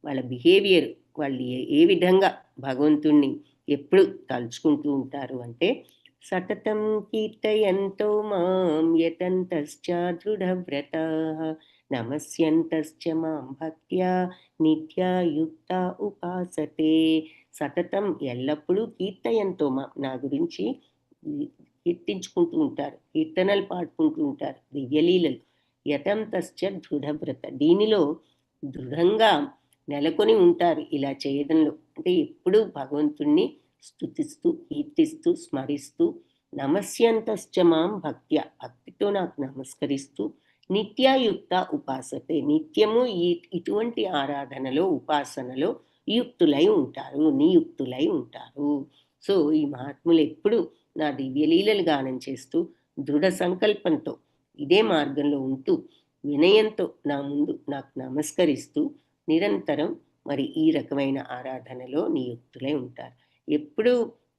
వాళ్ళ బిహేవియర్, వాళ్ళు ఏ విధంగా భగవంతుణ్ణి ఎప్పుడు తలుచుకుంటూ ఉంటారు అంటే సతతం కీర్తయంతో మాం యతంతశ్చ దృఢవ్రతాః నమస్యంతశ్చ మాం భక్త్యా నిత్యాయుక్త ఉపాసతే. సతతం ఎల్లప్పుడూ కీర్తయంతో నా గురించి కీర్తించుకుంటూ ఉంటారు, కీర్తనలు పాడుకుంటూ ఉంటారు, దివ్యలీలలు. యతంతశ్చ దృఢవ్రత, దీనిలో దృఢంగా నెలకొని ఉంటారు. ఇలా చేయడంలో అంటే ఎప్పుడూ భగవంతుణ్ణి స్తుతిస్తూ కీర్తిస్తూ స్మరిస్తూ నమస్యంతశ్చ మాం భక్త్య, భక్తితో నాకు నమస్కరిస్తూ నిత్యాయుక్త ఉపాసతే, నిత్యము ఇటువంటి ఆరాధనలో ఉపాసనలో యుక్తులై ఉంటారు, నియుక్తులై ఉంటారు. సో ఈ మహాత్ములు ఎప్పుడు నా దివ్యలీలలు గానం చేస్తూ దృఢ సంకల్పంతో ఇదే మార్గంలో ఉంటూ వినయంతో నా ముందు నాకు నమస్కరిస్తూ నిరంతరం మరి ఈ రకమైన ఆరాధనలో నియుక్తులై ఉంటారు. ఎప్పుడు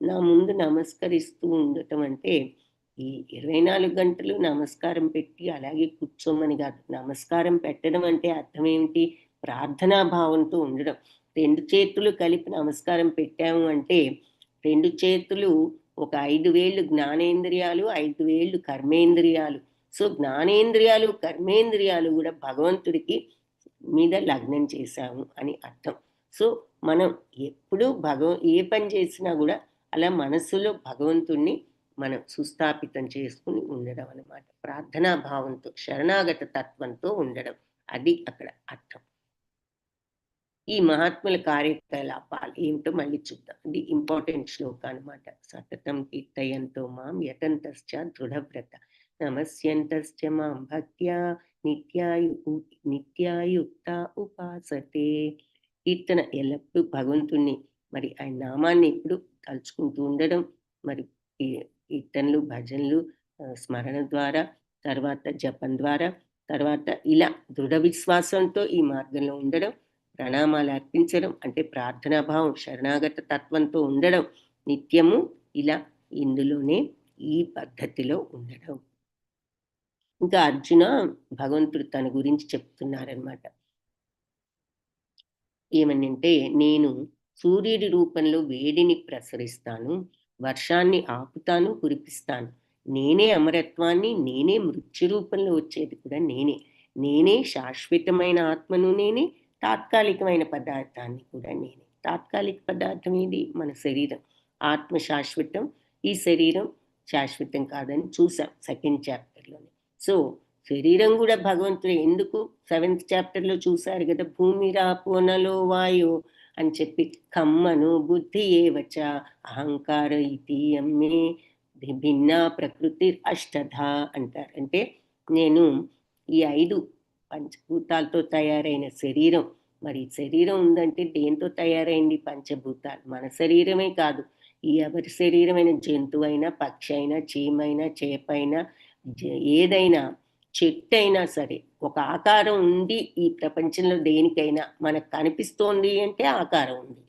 నా ముందు నమస్కరిస్తూ ఉండటం అంటే ఈ 24 గంటలు నమస్కారం పెట్టి అలాగే కూర్చోమని కాదు. నమస్కారం పెట్టడం అంటే అర్థం ఏమిటి? ప్రార్థనా భావంతో ఉండడం. 2 చేతులు కలిపి నమస్కారం పెట్టాము అంటే 2 చేతులు ఒక 5 వేళ్ళు జ్ఞానేంద్రియాలు, 5 వేళ్ళు కర్మేంద్రియాలు. సో జ్ఞానేంద్రియాలు కర్మేంద్రియాలు కూడా భగవంతుడికి మీద లగ్నం చేశాము అని అర్థం. సో మనం ఎప్పుడు ఏ పని చేసినా కూడా అలా మనస్సులో భగవంతుణ్ణి మనం సుస్థాపితం చేసుకుని ఉండడం అన్నమాట. ప్రార్థనా భావంతో శరణాగత తత్వంతో ఉండడం, అది అక్కడ అర్థం. ఈ మహాత్ముల కార్యకలాపాలు ఏమిటో మళ్ళీ చూద్దాం. ఇది ఇంపార్టెంట్ శ్లోక అనమాట. సతతం కీర్తయంతో మాం యతంతశ్చ దృఢవ్రత నమస్యంతశ్చ మాం భక్త్యా నిత్యాయుక్త ఉపాసతే. కీర్తన ఎల్లప్పుడూ భగవంతుణ్ణి మరి ఆయన నామాన్ని ఎప్పుడు తలుచుకుంటూ ఉండడం, మరి కీర్తనలు భజనలు స్మరణ ద్వారా, తర్వాత జపం ద్వారా, తర్వాత ఇలా దృఢ విశ్వాసంతో ఈ మార్గంలో ఉండడం, ప్రణామాలు అర్పించడం అంటే ప్రార్థనాభావం శరణాగత తత్వంతో ఉండడం, నిత్యము ఇలా ఇందులోనే ఈ పద్ధతిలో ఉండడం. ఇంకా అర్జున భగవంతుడు తన గురించి చెప్తున్నారనమాట. ఏమనంటే నేను సూర్యుడి రూపంలో వేడిని ప్రసరిస్తాను, వర్షాన్ని ఆపుతాను, కురిపిస్తాను. నేనే అమరత్వాన్ని, నేనే మృత్యు రూపంలో వచ్చేది కూడా నేనే శాశ్వతమైన ఆత్మను, నేనే తాత్కాలికమైన పదార్థాన్ని కూడా నేనే. తాత్కాలిక పదార్థం ఏది? మన శరీరం. ఆత్మ శాశ్వతం, ఈ శరీరం శాశ్వతం కాదని చూసాం 2nd చాప్టర్లోనే. సో శరీరం కూడా భగవంతుడు ఎందుకు 7th చాప్టర్లో చూశారు కదా, భూమిరాపోనలో వాయో అని చెప్పి కమ్మను బుద్ధి ఏవచ అహంకార ఇతి అమ్మే భిన్న ప్రకృతి అష్టధ అంటారు. అంటే నేను ఈ 5 పంచభూతాలతో తయారైన శరీరం. మరి శరీరం ఉందంటే దేంతో తయారైంది? పంచభూతాలు. మన శరీరమే కాదు, ఈ ఎవరి శరీరమైన జంతువైనా, పక్షి అయినా, చీమైనా, చేపైనా, ఏదైనా చెట్టు అయినా సరే ఒక ఆకారం ఉంది. ఈ ప్రపంచంలో దేనికైనా మనకు కనిపిస్తోంది అంటే ఆకారం ఉంది,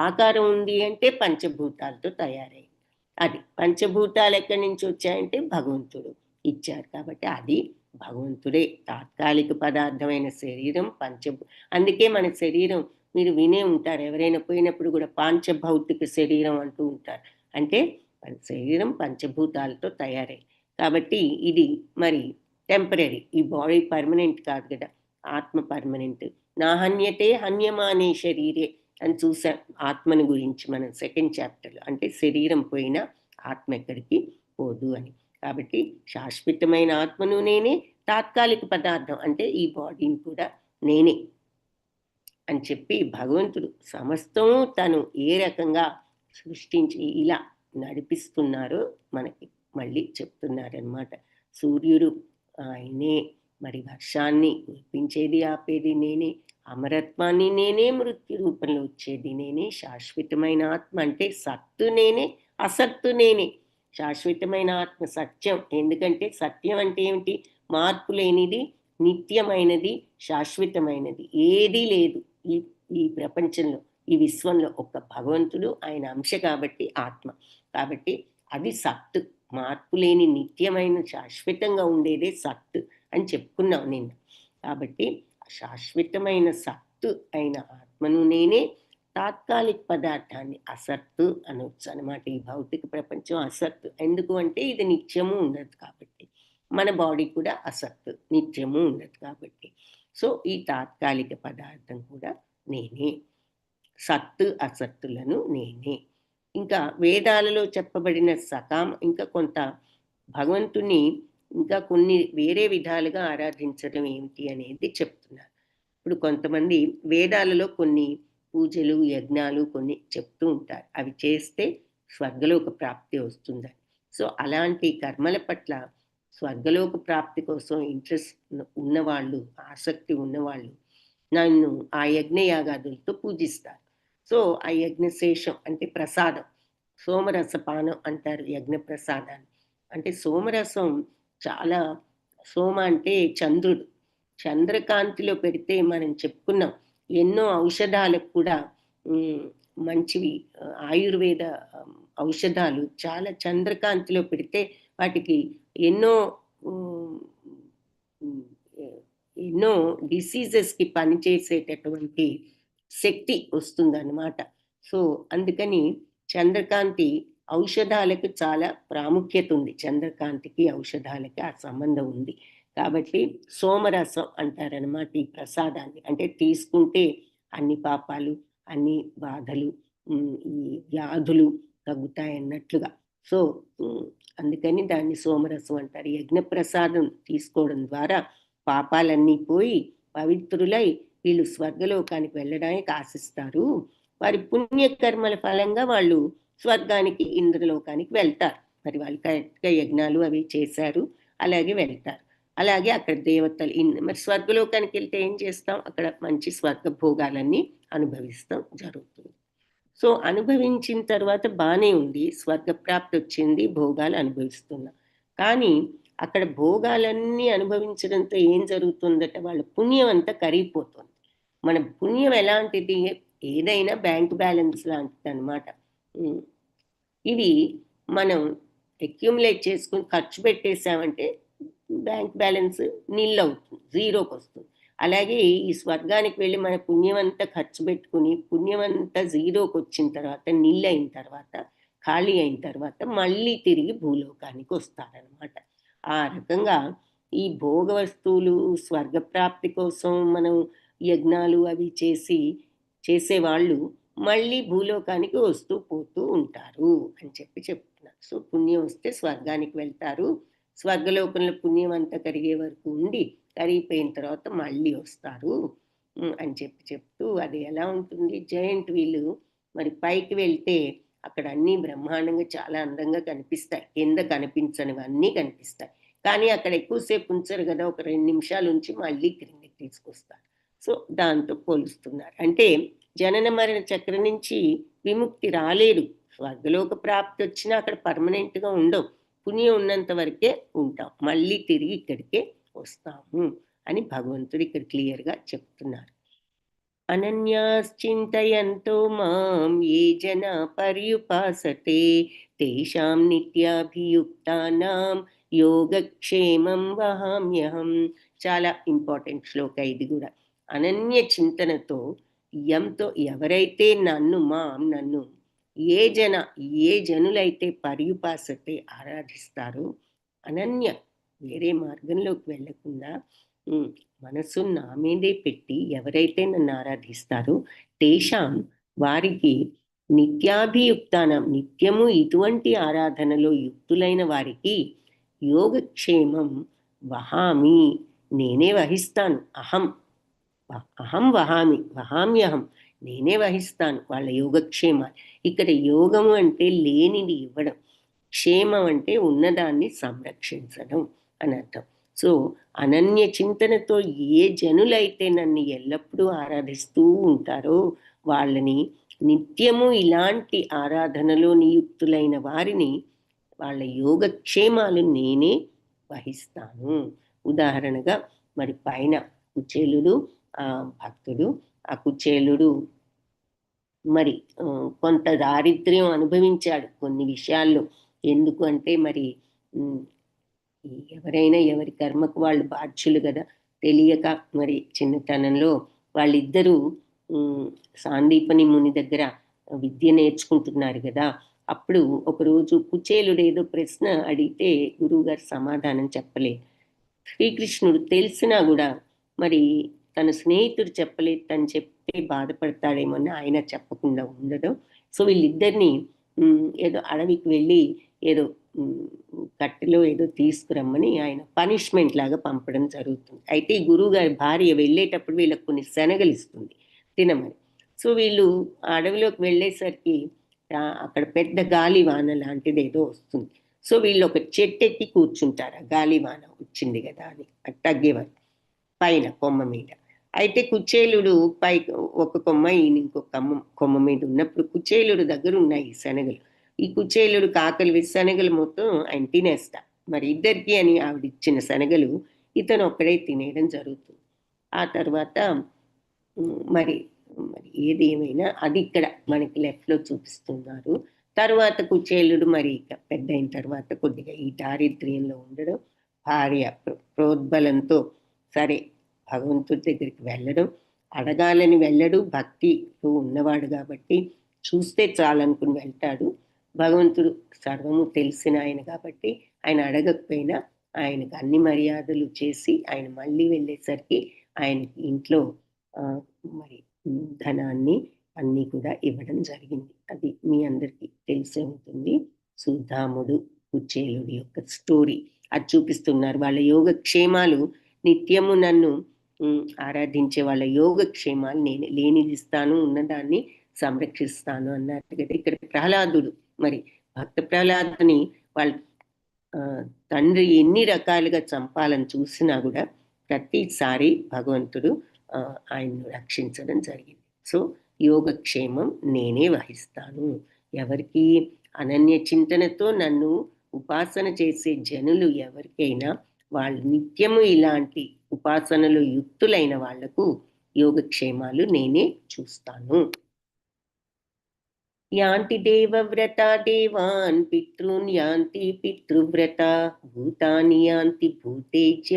ఆకారం ఉంది అంటే పంచభూతాలతో తయారైంది. అది పంచభూతాలు ఎక్కడి నుంచి వచ్చాయంటే భగవంతుడు ఇచ్చారు. కాబట్టి అది భగవంతుడే. తాత్కాలిక పదార్థమైన శరీరం అందుకే మన శరీరం మీరు వినే ఉంటారు, ఎవరైనా పోయినప్పుడు కూడా పాంచభౌతిక శరీరం అంటూ ఉంటారు. అంటే శరీరం పంచభూతాలతో తయారై, కాబట్టి ఇది మరి టెంపరీ. ఈ బాడీ పర్మనెంట్ కాదు కదా, ఆత్మ పర్మనెంట్. నా హన్యతే హన్యమానే శరీరే, అని చూసాం ఆత్మని గురించి మనం సెకండ్ చాప్టర్లో. అంటే శరీరం పోయినా ఆత్మ ఎక్కడికి పోదు అని. కాబట్టి శాశ్వతమైన ఆత్మను నేనే, తాత్కాలిక పదార్థం అంటే ఈ బాడీని కూడా నేనే అని చెప్పి భగవంతుడు సమస్తము తను ఏ రకంగా సృష్టించి ఇలా నడిపిస్తున్నారో మనకి మళ్ళీ చెప్తున్నారనమాట. సూర్యుడు ఆయనే, మరి వర్షాన్ని కురిపించేది ఆపేది నేనే, అమరత్వాన్ని నేనే, మృత్యు రూపంలో వచ్చేది నేనే, శాశ్వతమైన ఆత్మ అంటే సత్తు నేనే, అసత్తు నేనే. శాశ్వతమైన ఆత్మ సత్యం, ఎందుకంటే సత్యం అంటే ఏమిటి? మార్పు లేనిది, నిత్యమైనది, శాశ్వతమైనది ఏదీ లేదు ఈ ఈ ప్రపంచంలో, ఈ విశ్వంలో. ఒక్క భగవంతుడు, ఆయన అంశ కాబట్టి ఆత్మ. కాబట్టి అది సత్తు, మార్పు లేని నిత్యమైన శాశ్వతంగా ఉండేదే సత్తు అని చెప్పుకున్నాం నిన్న. కాబట్టి శాశ్వతమైన సత్తు అయిన ఆత్మను నేనే, తాత్కాలిక పదార్థాన్ని అసత్తు అనొచ్చు అనమాట. ఈ భౌతిక ప్రపంచం అసత్తు. ఎందుకు అంటే ఇది నిత్యము ఉండదు కాబట్టి. మన బాడీ కూడా అసత్తు, నిత్యము ఉండదు కాబట్టి. సో ఈ తాత్కాలిక పదార్థం కూడా నేనే, సత్తు అసత్తులను నేనే. ఇంకా వేదాలలో చెప్పబడిన సకామ, ఇంకా కొంత భగవంతుని ఇంకా కొన్ని వేరే విధాలుగా ఆరాధించడం ఏమిటి అనేది చెప్తున్నారు. ఇప్పుడు కొంతమంది వేదాలలో కొన్ని పూజలు యజ్ఞాలు కొన్ని చెప్తూ ఉంటారు, అవి చేస్తే స్వర్గలోక ప్రాప్తి వస్తుందని. సో అలాంటి కర్మల పట్ల స్వర్గలోక ప్రాప్తి కోసం ఇంట్రెస్ట్ ఉన్నవాళ్ళు, ఆసక్తి ఉన్నవాళ్ళు నన్ను ఆ యజ్ఞయాగాదులతో పూజిస్తారు. సో ఆ యజ్ఞశేషం అంటే ప్రసాదం, సోమరసపానం అంటారు యజ్ఞ ప్రసాదాన్ని. అంటే సోమరసం చాలా, సోమ అంటే చంద్రుడు, చంద్రకాంతిలో పెడితే మనం చెప్పుకున్నాం ఎన్నో ఔషధాలకు కూడా మంచివి. ఆయుర్వేద ఔషధాలు చాలా చంద్రకాంతిలో పెడితే వాటికి ఎన్నో ఎన్నో డిసీజెస్కి పనిచేసేటటువంటి శక్తి వస్తుందన్నమాట. సో అందుకని చంద్రకాంతి ఔషధాలకు చాలా ప్రాముఖ్యత ఉంది. చంద్రకాంతికి ఔషధాలకి ఆ సంబంధం ఉంది. కాబట్టి సోమరసం అంటారనమాట ఈ ప్రసాదాన్ని. అంటే తీసుకుంటే అన్ని పాపాలు, అన్ని బాధలు, ఈ వ్యాధులు తగ్గుతాయన్నట్లుగా. సో అందుకని దాన్ని సోమరసం అంటారు. యజ్ఞ ప్రసాదం తీసుకోవడం ద్వారా పాపాలన్నీ పోయి పవిత్రులై వీళ్ళు స్వర్గలోకానికి వెళ్ళడానికి ఆశిస్తారు. వారి పుణ్యకర్మల ఫలంగా వాళ్ళు స్వర్గానికి, ఇంద్రలోకానికి వెళ్తారు. మరి వాళ్ళు కరెక్ట్గా యజ్ఞాలు అవి చేశారు, అలాగే వెళ్తారు. అలాగే అక్కడ దేవతలు మరి స్వర్గలోకానికి వెళ్తే ఏం చేస్తాం? అక్కడ మంచి స్వర్గ భోగాలన్నీ అనుభవిస్తాం జరుగుతుంది. సో అనుభవించిన తర్వాత బాగానే ఉంది, స్వర్గప్రాప్తి వచ్చింది, భోగాలు అనుభవిస్తున్నాం. కానీ అక్కడ భోగాలన్నీ అనుభవించడంతో ఏం జరుగుతుందట? వాళ్ళ పుణ్యం అంతా కరిగిపోతుంది. మన పుణ్యం ఎలాంటిది? ఏదైనా బ్యాంక్ బ్యాలెన్స్ లాంటిది అనమాట. ఇవి మనం అక్యుములేట్ చేసుకుని ఖర్చు పెట్టేసామంటే బ్యాంక్ బ్యాలెన్స్ నిల్ అవుతుంది, జీరోకి వస్తుంది. అలాగే ఈ స్వర్గానికి వెళ్ళి మన పుణ్యం అంతా ఖర్చు పెట్టుకుని పుణ్యం అంతా జీరోకి వచ్చిన తర్వాత, నిల్ అయిన తర్వాత, ఖాళీ అయిన తర్వాత మళ్ళీ తిరిగి భూలోకానికి వస్తారనమాట. ఆ రకంగా ఈ భోగ వస్తువులు స్వర్గప్రాప్తి కోసం మనం యజ్ఞాలు అవి చేసేవాళ్ళు మళ్ళీ భూలోకానికి వస్తూ పోతూ ఉంటారు అని చెప్తున్నారు. సో పుణ్యం వస్తే స్వర్గానికి వెళ్తారు, స్వర్గలోకంలో పుణ్యం అంతా కరిగే వరకు ఉండి కరిగిపోయిన తర్వాత మళ్ళీ వస్తారు అని చెప్తూ, అది ఎలా ఉంటుంది? జయంట్ వీళ్ళు మరి పైకి వెళ్తే అక్కడ అన్నీ బ్రహ్మాండంగా చాలా అందంగా కనిపిస్తాయి, కింద కనిపించనివన్నీ కనిపిస్తాయి. కానీ అక్కడ ఎక్కువసేపు ఉంచరు కదా, ఒక 2 నిమిషాలు ఉంచి మళ్ళీ క్రిందికి తీసుకొస్తారు. సో దాంతో పోలుస్తున్నారు. అంటే జనన మరణ చక్రం నుంచి విముక్తి రాలేడు. స్వర్గలోక ప్రాప్తి వచ్చినా అక్కడ పర్మనెంట్గా ఉండవు, పుణ్యం ఉన్నంత వరకే ఉంటాం, మళ్ళీ తిరిగి ఇక్కడికే వస్తాము అని భగవంతుడు ఇక్కడ క్లియర్గా చెప్తున్నారు. అనన్యాశ్చింతయంతో మాం ఏ జన పర్యుపాసతే తేషాం నిత్యాభియుక్తానాం యోగక్షేమం వహామ్యహం. చాలా ఇంపార్టెంట్ శ్లోక ఇది కూడా. అనన్య చింతనతో ఎంతో ఎవరైతే నన్ను ఏ జనులైతే పర్యుపాసతే ఆరాధిస్తారో, అనన్య వేరే మార్గంలోకి వెళ్లకుండా మనసు నా మీదే పెట్టి ఎవరైతే నన్ను ఆరాధిస్తారో తేషాం వారికి నిత్యాభియుక్తానం, నిత్యము ఇటువంటి ఆరాధనలో యుక్తులైన వారికి యోగక్షేమం వహామి, నేనే వహిస్తాను. అహం వహామ్యహం, నేనే వహిస్తాను వాళ్ళ యోగక్షేమాలు. ఇక్కడ యోగము అంటే లేనిది ఇవ్వడం, క్షేమం అంటే ఉన్నదాన్ని సంరక్షించడం అని అర్థం. సో అనన్య చింతనతో ఏ జనులైతే నన్ను ఎల్లప్పుడూ ఆరాధిస్తూ ఉంటారో వాళ్ళని, నిత్యము ఇలాంటి ఆరాధనలో నియుక్తులైన వారిని, వాళ్ళ యోగక్షేమాలు నేనే వహిస్తాను. ఉదాహరణగా మరి పైన కుచేలుడు భక్తుడు, ఆ కుచేలుడు మరి కొంత దారిద్ర్యం అనుభవించాడు కొన్ని విషయాల్లో. ఎందుకు అంటే మరి ఎవరైనా ఎవరి కర్మకు వాళ్ళు బాధ్యులు కదా. తెలియక మరి చిన్నతనంలో వాళ్ళిద్దరూ సాందీపని ముని దగ్గర విద్య నేర్చుకుంటున్నారు కదా. అప్పుడు ఒకరోజు కుచేలుడు ఏదో ప్రశ్న అడిగితే గురువుగారు సమాధానం చెప్పలేదు. శ్రీకృష్ణుడు తెలిసినా కూడా మరి తన స్నేహితుడు చెప్పలేదు, తను చెప్తే బాధపడతాడేమో అని ఆయన చెప్పకుండా ఉండడం. సో వీళ్ళిద్దరిని ఏదో అడవికి వెళ్ళి ఏదో కట్టెలో ఏదో తీసుకురమ్మని ఆయన పనిష్మెంట్ లాగా పంపడం జరుగుతుంది. అయితే ఈ గురువు గారి భార్య వెళ్ళేటప్పుడు వీళ్ళకి కొన్ని శనగలు ఇస్తుంది తినమని. సో వీళ్ళు అడవిలోకి వెళ్ళేసరికి అక్కడ పెద్ద గాలివాన లాంటిది ఏదో వస్తుంది. సో వీళ్ళు ఒక చెట్టు ఎక్కి కూర్చుంటారు, గాలివాన వచ్చింది కదా అని, తగ్గేవారు పైన కొమ్మ మీద. అయితే కుచేలుడు పైకి ఒక కొమ్మ, ఈయన ఇంకొక కొమ్మ మీద ఉన్నప్పుడు కుచేలుడు దగ్గర ఉన్నాయి శనగలు. ఈ కుచేలుడు కాకలు వేసి శనగలు మొత్తం ఆయన తినేస్తా. మరి ఇద్దరికి అని ఆవిడ ఇచ్చిన శనగలు ఇతను ఒక్కడే తినేయడం జరుగుతుంది. ఆ తర్వాత మరి మరి ఏది ఏమైనా అది ఇక్కడ మనకి లెఫ్ట్లో చూపిస్తున్నారు. తర్వాత కుచేలుడు మరి పెద్ద అయిన తర్వాత కొద్దిగా ఈ దారిద్ర్యంలో ఉండడం, భార్య ప్రోద్బలంతో సరే భగవంతుడి దగ్గరికి వెళ్ళడం, అడగాలని వెళ్ళడు, భక్తితో ఉన్నవాడు కాబట్టి చూస్తే చాలనుకుని వెళ్తాడు. భగవంతుడు సర్వము తెలిసిన ఆయన కాబట్టి ఆయన అడగకపోయినా ఆయనకు అన్ని మర్యాదలు చేసి ఆయన మళ్ళీ వెళ్ళేసరికి ఆయనకి ఇంట్లో మరి ధనాన్ని అన్నీ కూడా ఇవ్వడం జరిగింది. అది మీ అందరికీ తెలిసే ఉంటుంది. సుధాముడు కుచేలుడి యొక్క స్టోరీ అది చూపిస్తున్నారు. వాళ్ళ యోగక్షేమాలు, నిత్యము నన్ను ఆరాధించే వాళ్ళ యోగక్షేమాలు నేను లేనిదిస్తాను, ఉన్నదాన్ని సంరక్షిస్తాను అన్నట్టు కదా. ఇక్కడ ప్రహ్లాదుడు మరి భక్త ప్రహ్లాదుని వాళ్ళ తండ్రి ఎన్ని రకాలుగా చంపాలని చూసినా కూడా ప్రతిసారి భగవంతుడు ఆయన్ను రక్షించడం జరిగింది. సో యోగక్షేమం నేనే వహిస్తాను. ఎవరికి అనన్య చింతనతో నన్ను ఉపాసన చేసే జనులు ఎవరికైనా వాళ్ళు నిత్యము ఇలాంటి ఉపాసనలో యుక్తులైన వాళ్లకు యోగక్షేమాలు నేనే చూస్తాను. యాంతి దేవవ్రత దేవాన్ పితృన్ యాంతి పితృవ్రత భూతాని యాంతి భూతేజ్య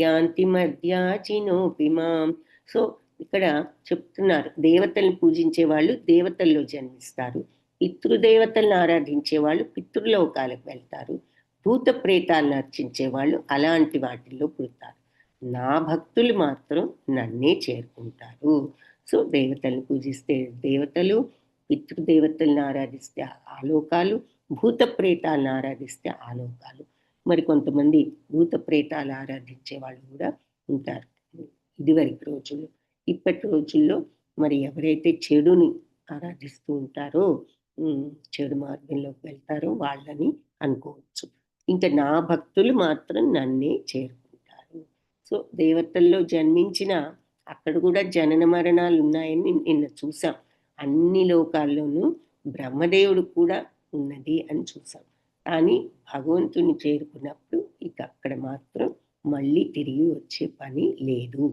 యాంతి మధ్యాజినోపిమాం. సో ఇక్కడ చెప్తున్నారు, దేవతల్ని పూజించే వాళ్ళు దేవతల్లో జన్మిస్తారు, పితృదేవతలను ఆరాధించే వాళ్ళు పితృలోకాలకు వెళ్తారు, భూత ప్రేతాలను అర్చించే వాళ్ళు అలాంటి వాటిల్లో పుడతారు. నా భక్తులు మాత్రం నన్నే చేరుకుంటారు. సో దేవతలను పూజిస్తే దేవతలు, పితృదేవతలను ఆరాధిస్తే ఆలోకాలు, భూత ప్రేతాలను ఆరాధిస్తే ఆలోకాలు. మరి కొంతమంది భూత ప్రేతాలు ఆరాధించే వాళ్ళు కూడా ఉంటారు ఇదివరకు రోజుల్లో. ఇప్పటి రోజుల్లో మరి ఎవరైతే చెడుని ఆరాధిస్తూ ఉంటారో, చెడు మార్గంలోకి వెళ్తారో వాళ్ళని అనుకోవచ్చు. ఇంకా నా భక్తులు మాత్రం నన్నే చేరుకుంటారు. సో దేవతల్లో జన్మించిన అక్కడ కూడా జనన మరణాలు ఉన్నాయని నిన్న చూసాం. అన్ని లోకాల్లోనూ బ్రహ్మదేవుడు కూడా ఉన్నది అని చూసాం. కానీ భగవంతుని చేరుకున్నప్పుడు ఇక అక్కడ మాత్రం మళ్ళీ తిరిగి వచ్చే పని లేదు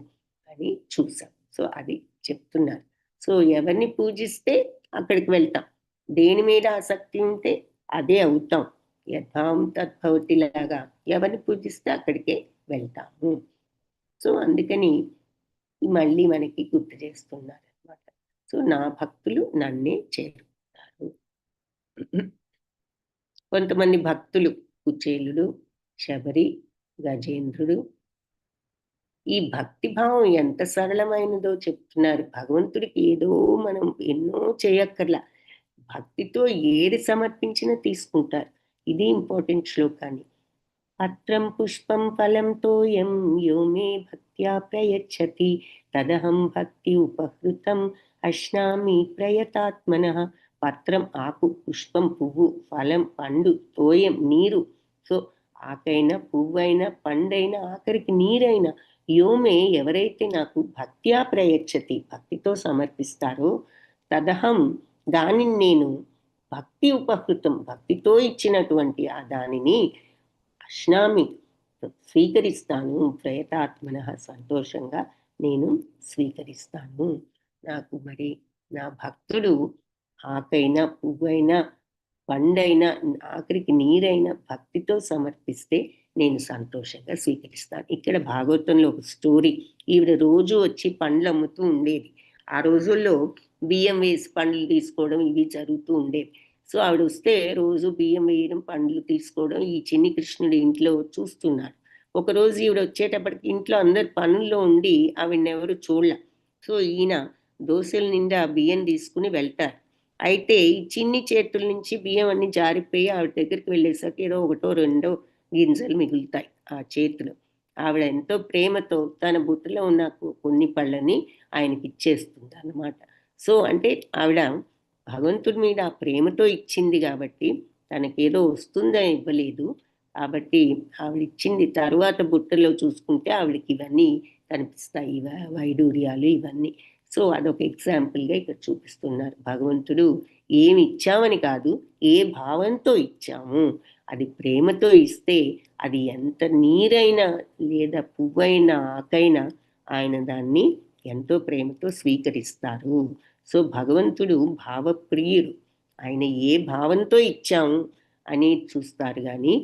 అని చూసాం. సో అది చెప్తున్నారు. సో ఎవరిని పూజిస్తే అక్కడికి వెళ్తాం, దేని మీద ఆసక్తి ఉంటే అదే అవుతాం. యథాం తద్భవతి లాగా ఎవరిని పూజిస్తే అక్కడికే వెళ్తాము. సో అందుకని మళ్ళీ మనకి గుర్తు చేస్తున్నారు అనమాట. సో నా భక్తులు నన్నే చేరుకుంటారు. కొంతమంది భక్తులు కుచేలుడు, శబరి, గజేంద్రుడు ఈ భక్తి భావం ఎంత సరళమైనదో చెప్తున్నారు. భగవంతుడికి ఏదో మనం ఎన్నో చేయక్కర్లా, భక్తితో ఏది సమర్పించినా తీసుకుంటారు. ఇది ఇంపార్టెంట్ శ్లోకాన్ని. పత్రం పుష్పం ఫలం తోయం యో మే భక్త్యా ప్రయచ్చతి తదహం భక్తి ఉపహృతం అశ్నామి ప్రయతాత్మనః. పత్రం ఆకు, పుష్పం పువ్వు, ఫలం పండు, తోయం నీరు. సో ఆకైనా, పువ్వైనా, పండైనా, ఆఖరికి నీరైనా, యోమే ఎవరైతే నాకు భక్త్యా ప్రయచ్చతి భక్తితో సమర్పిస్తారో తదహం దానిని నేను భక్తి ఉపహృతం భక్తితో ఇచ్చినటువంటి ఆ దానిని అశ్నామి స్వీకరిస్తాను, ప్రయతాత్మన సంతోషంగా నేను స్వీకరిస్తాను. నాకు మరి నా భక్తుడు ఆకైనా, పువ్వైనా, పండైనా, ఆఖరికి నీరైనా భక్తితో సమర్పిస్తే నేను సంతోషంగా స్వీకరిస్తాను. ఇక్కడ భాగవతంలో ఒక స్టోరీ. ఈవిడ రోజు వచ్చి పండ్లు అమ్ముతూ ఉండేది. ఆ రోజుల్లో బియ్యం వేసి పండ్లు తీసుకోవడం ఇవి జరుగుతూ ఉండేవి. సో ఆవిడ వస్తే రోజు బియ్యం వేయడం, పండ్లు తీసుకోవడం ఈ చిన్ని కృష్ణుడు ఇంట్లో చూస్తున్నాడు. ఒకరోజు ఈవిడ వచ్చేటప్పటికి ఇంట్లో అందరు పనుల్లో ఉండి ఆవిడని ఎవరు చూడలే. సో ఈయన దోశల నిండా బియ్యం తీసుకుని వెళ్తారు. అయితే ఈ చిన్ని చేతుల నుంచి బియ్యం అన్ని జారిపోయి ఆవిడ దగ్గరికి వెళ్ళేసరికి ఏదో ఒకటో రెండో గింజలు మిగులుతాయి ఆ చేతిలో. ఆవిడ ఎంతో ప్రేమతో తన బుట్టలో ఉన్న కొన్ని పళ్ళని ఆయనకి ఇచ్చేస్తుంది అన్నమాట. సో అంటే ఆవిడ భగవంతుడి మీద ఆ ప్రేమతో ఇచ్చింది కాబట్టి తనకేదో వస్తుందని ఇవ్వలేదు. కాబట్టి ఆవిడ ఇచ్చింది తరువాత బుట్టలో చూసుకుంటే ఆవిడకి ఇవన్నీ కనిపిస్తాయి, వైడూర్యాలు ఇవన్నీ. సో అదొక ఎగ్జాంపుల్గా ఇక్కడ చూపిస్తున్నారు. భగవంతుడు ఏమి ఇచ్చామని కాదు, ఏ భావంతో ఇచ్చాము, అది ప్రేమతో ఇస్తే అది ఎంత నీరైనా లేదా పువ్వైనా ఆకైనా ఆయన దాన్ని ఎంతో ప్రేమతో స్వీకరిస్తారు. సో భగవంతుడు భావప్రియుడు. ఆయన ఏ భావంతో ఇచ్చాము అని చూస్తారు, కానీ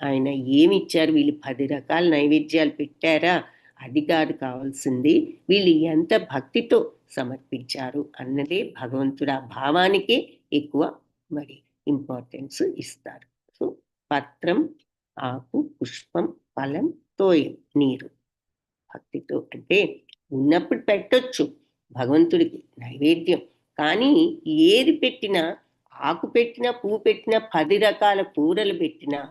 ఆయన ఏమి ఇచ్చారు, వీళ్ళు 10 రకాల నైవేద్యాలు పెట్టారా అది కాదు కావాల్సింది, వీళ్ళు ఎంత భక్తితో సమర్పించారు అన్నదే భగవంతుడు. ఆ భావానికే ఎక్కువ మరి ఇంపార్టెన్స్ ఇస్తారు. సో పత్రం, ఆకు, పుష్పం, ఫలం, తోయం, నీరు. భక్తితో అంటే ఉన్నప్పుడు పెట్టొచ్చు భగవంతుడికి నైవేద్యం, కానీ ఏది పెట్టినా, ఆకు పెట్టినా, పువ్వు పెట్టినా, 10 రకాల కూరలు పెట్టినా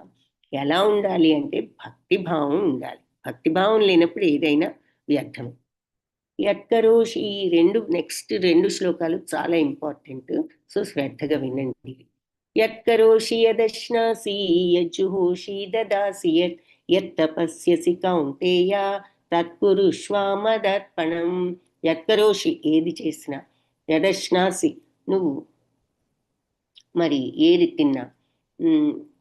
ఎలా ఉండాలి అంటే భక్తిభావం ఉండాలి. భక్తిభావం లేనప్పుడు ఏదైనా వ్యర్థం. యత్కరోషి ఈ నెక్స్ట్ రెండు శ్లోకాలు చాలా ఇంపార్టెంట్. సో శ్రద్ధగా వినండి. యత్కరోషి యదశ్నాసి యజ్జుహోషి దదాసి యత్తపస్యసి కౌంతేయ తత్కురుష్వ మదర్పణం. యత్కరోషి ఏది చేసినా, యదశ్నాసి నువ్వు మరి ఏది తిన్నా,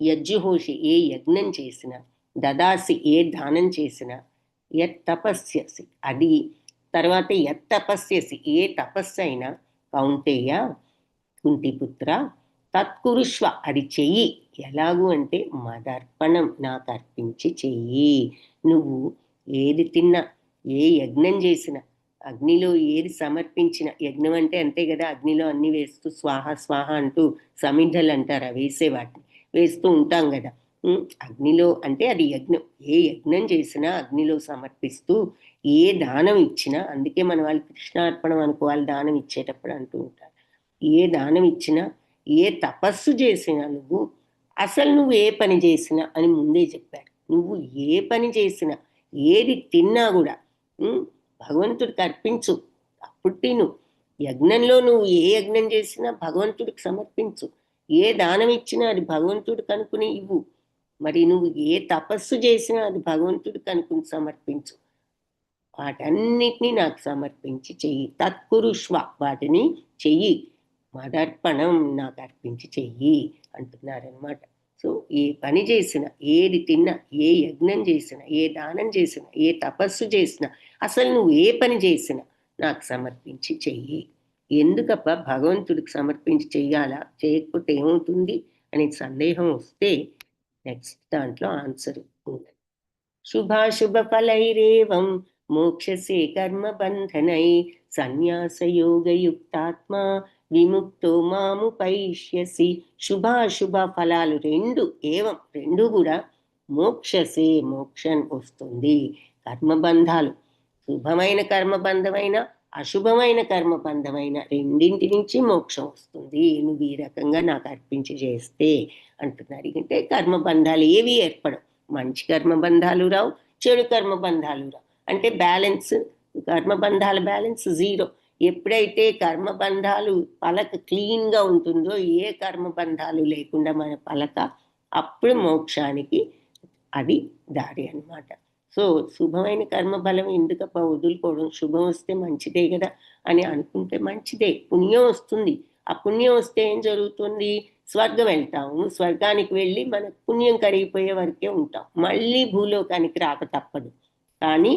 యజ్జుహోషి ఏ యజ్ఞం చేసినా, దదాసి ఏ దానం చేసినా, యత్ తపస్యసి అది, తర్వాత యత్ తపస్యసి ఏ తపస్సు అయినా, కౌంటేయ కుంతిపుత్ర తత్కురుష్వ అది చెయ్యి. ఎలాగూ అంటే మదర్పణం నాకు అర్పించి చెయ్యి. నువ్వు ఏది తిన్నా, ఏ యజ్ఞం చేసినా, అగ్నిలో ఏది సమర్పించిన, యజ్ఞం అంటే అంతే కదా, అగ్నిలో అన్ని వేస్తూ స్వాహ స్వాహ అంటూ సమిధలు అంటారు, వేసే వాటిని వేస్తూ ఉంటాం కదా. అగ్నిలో అంటే అది యజ్ఞం. ఏ యజ్ఞం చేసినా అగ్నిలో సమర్పిస్తూ ఏ దానం ఇచ్చినా, అందుకే మన వాళ్ళు కృష్ణార్పణం అనుకోవాలి దానం ఇచ్చేటప్పుడు అంటూ ఉంటారు. ఏ దానం ఇచ్చినా, ఏ తపస్సు చేసినా, నువ్వు అసలు నువ్వు ఏ పని చేసినా అని ముందే చెప్పారు. నువ్వు ఏ పని చేసినా, ఏది తిన్నా కూడా భగవంతుడికి అర్పించు, అప్పుడు తిను. యజ్ఞంలో నువ్వు ఏ యజ్ఞం చేసినా భగవంతుడికి సమర్పించు. ఏ దానం ఇచ్చినా అది భగవంతుడికి అనుకుని ఇవ్వు. మరి నువ్వు ఏ తపస్సు చేసినా అది భగవంతుడికి అనుకుని సమర్పించు. వాటన్నిటినీ నాకు సమర్పించి చెయ్యి. తత్కురుష్వ వాటిని చెయ్యి, మదర్పణం నాకు అర్పించి చెయ్యి అంటున్నారనమాట. సో ఏ పని చేసినా, ఏది తిన్నా, ఏ యజ్ఞం చేసినా, ఏ దానం చేసినా, ఏ తపస్సు చేసినా, అసలు నువ్వు ఏ పని చేసినా నాకు సమర్పించి చెయ్యి. ఎందుకప్ప భగవంతుడికి సమర్పించి చెయ్యాలా, చేయకపోతే ఏమవుతుంది అనే సందేహం వస్తే నెక్స్ట్ దాంట్లో ఆన్సర్ ఉంది. శుభాశుభ ఫలైరేవం మోక్షసే కర్మ బంధనై సన్యాసయోగయుక్తాత్మ విముక్తో మాముపైష్యసి. శుభాశుభ ఫలాలు రెండు కూడా మోక్షసే మోక్షం వస్తుంది. కర్మబంధాలు శుభమైన కర్మబంధమైన అశుభమైన కర్మబంధమైన రెండింటి నుంచి మోక్షం వస్తుంది నువ్వు ఈ రకంగా నాకు అర్పించి చేస్తే అంటున్నారు. అంటే కర్మబంధాలు ఏవి ఏర్పడవు, మంచి కర్మబంధాలు రావు, చెడు కర్మబంధాలు రావు. అంటే బ్యాలెన్స్, కర్మబంధాల బ్యాలెన్స్ 0. ఎప్పుడైతే కర్మబంధాలు పలక క్లీన్గా ఉంటుందో, ఏ కర్మబంధాలు లేకుండా మన పలక, అప్పుడు మోక్షానికి అది దారి అన్నమాట. సో శుభమైన కర్మబలం ఎందుకప్ప వదులుకోవడం, శుభం వస్తే మంచిదే కదా అని అనుకుంటే మంచిదే, పుణ్యం వస్తుంది. ఆ పుణ్యం వస్తే ఏం జరుగుతుంది, స్వర్గం వెళ్తాము. స్వర్గానికి వెళ్ళి మన పుణ్యం కరిగిపోయే వరకే ఉంటాం, మళ్ళీ భూలోకానికి రాక తప్పదు. కానీ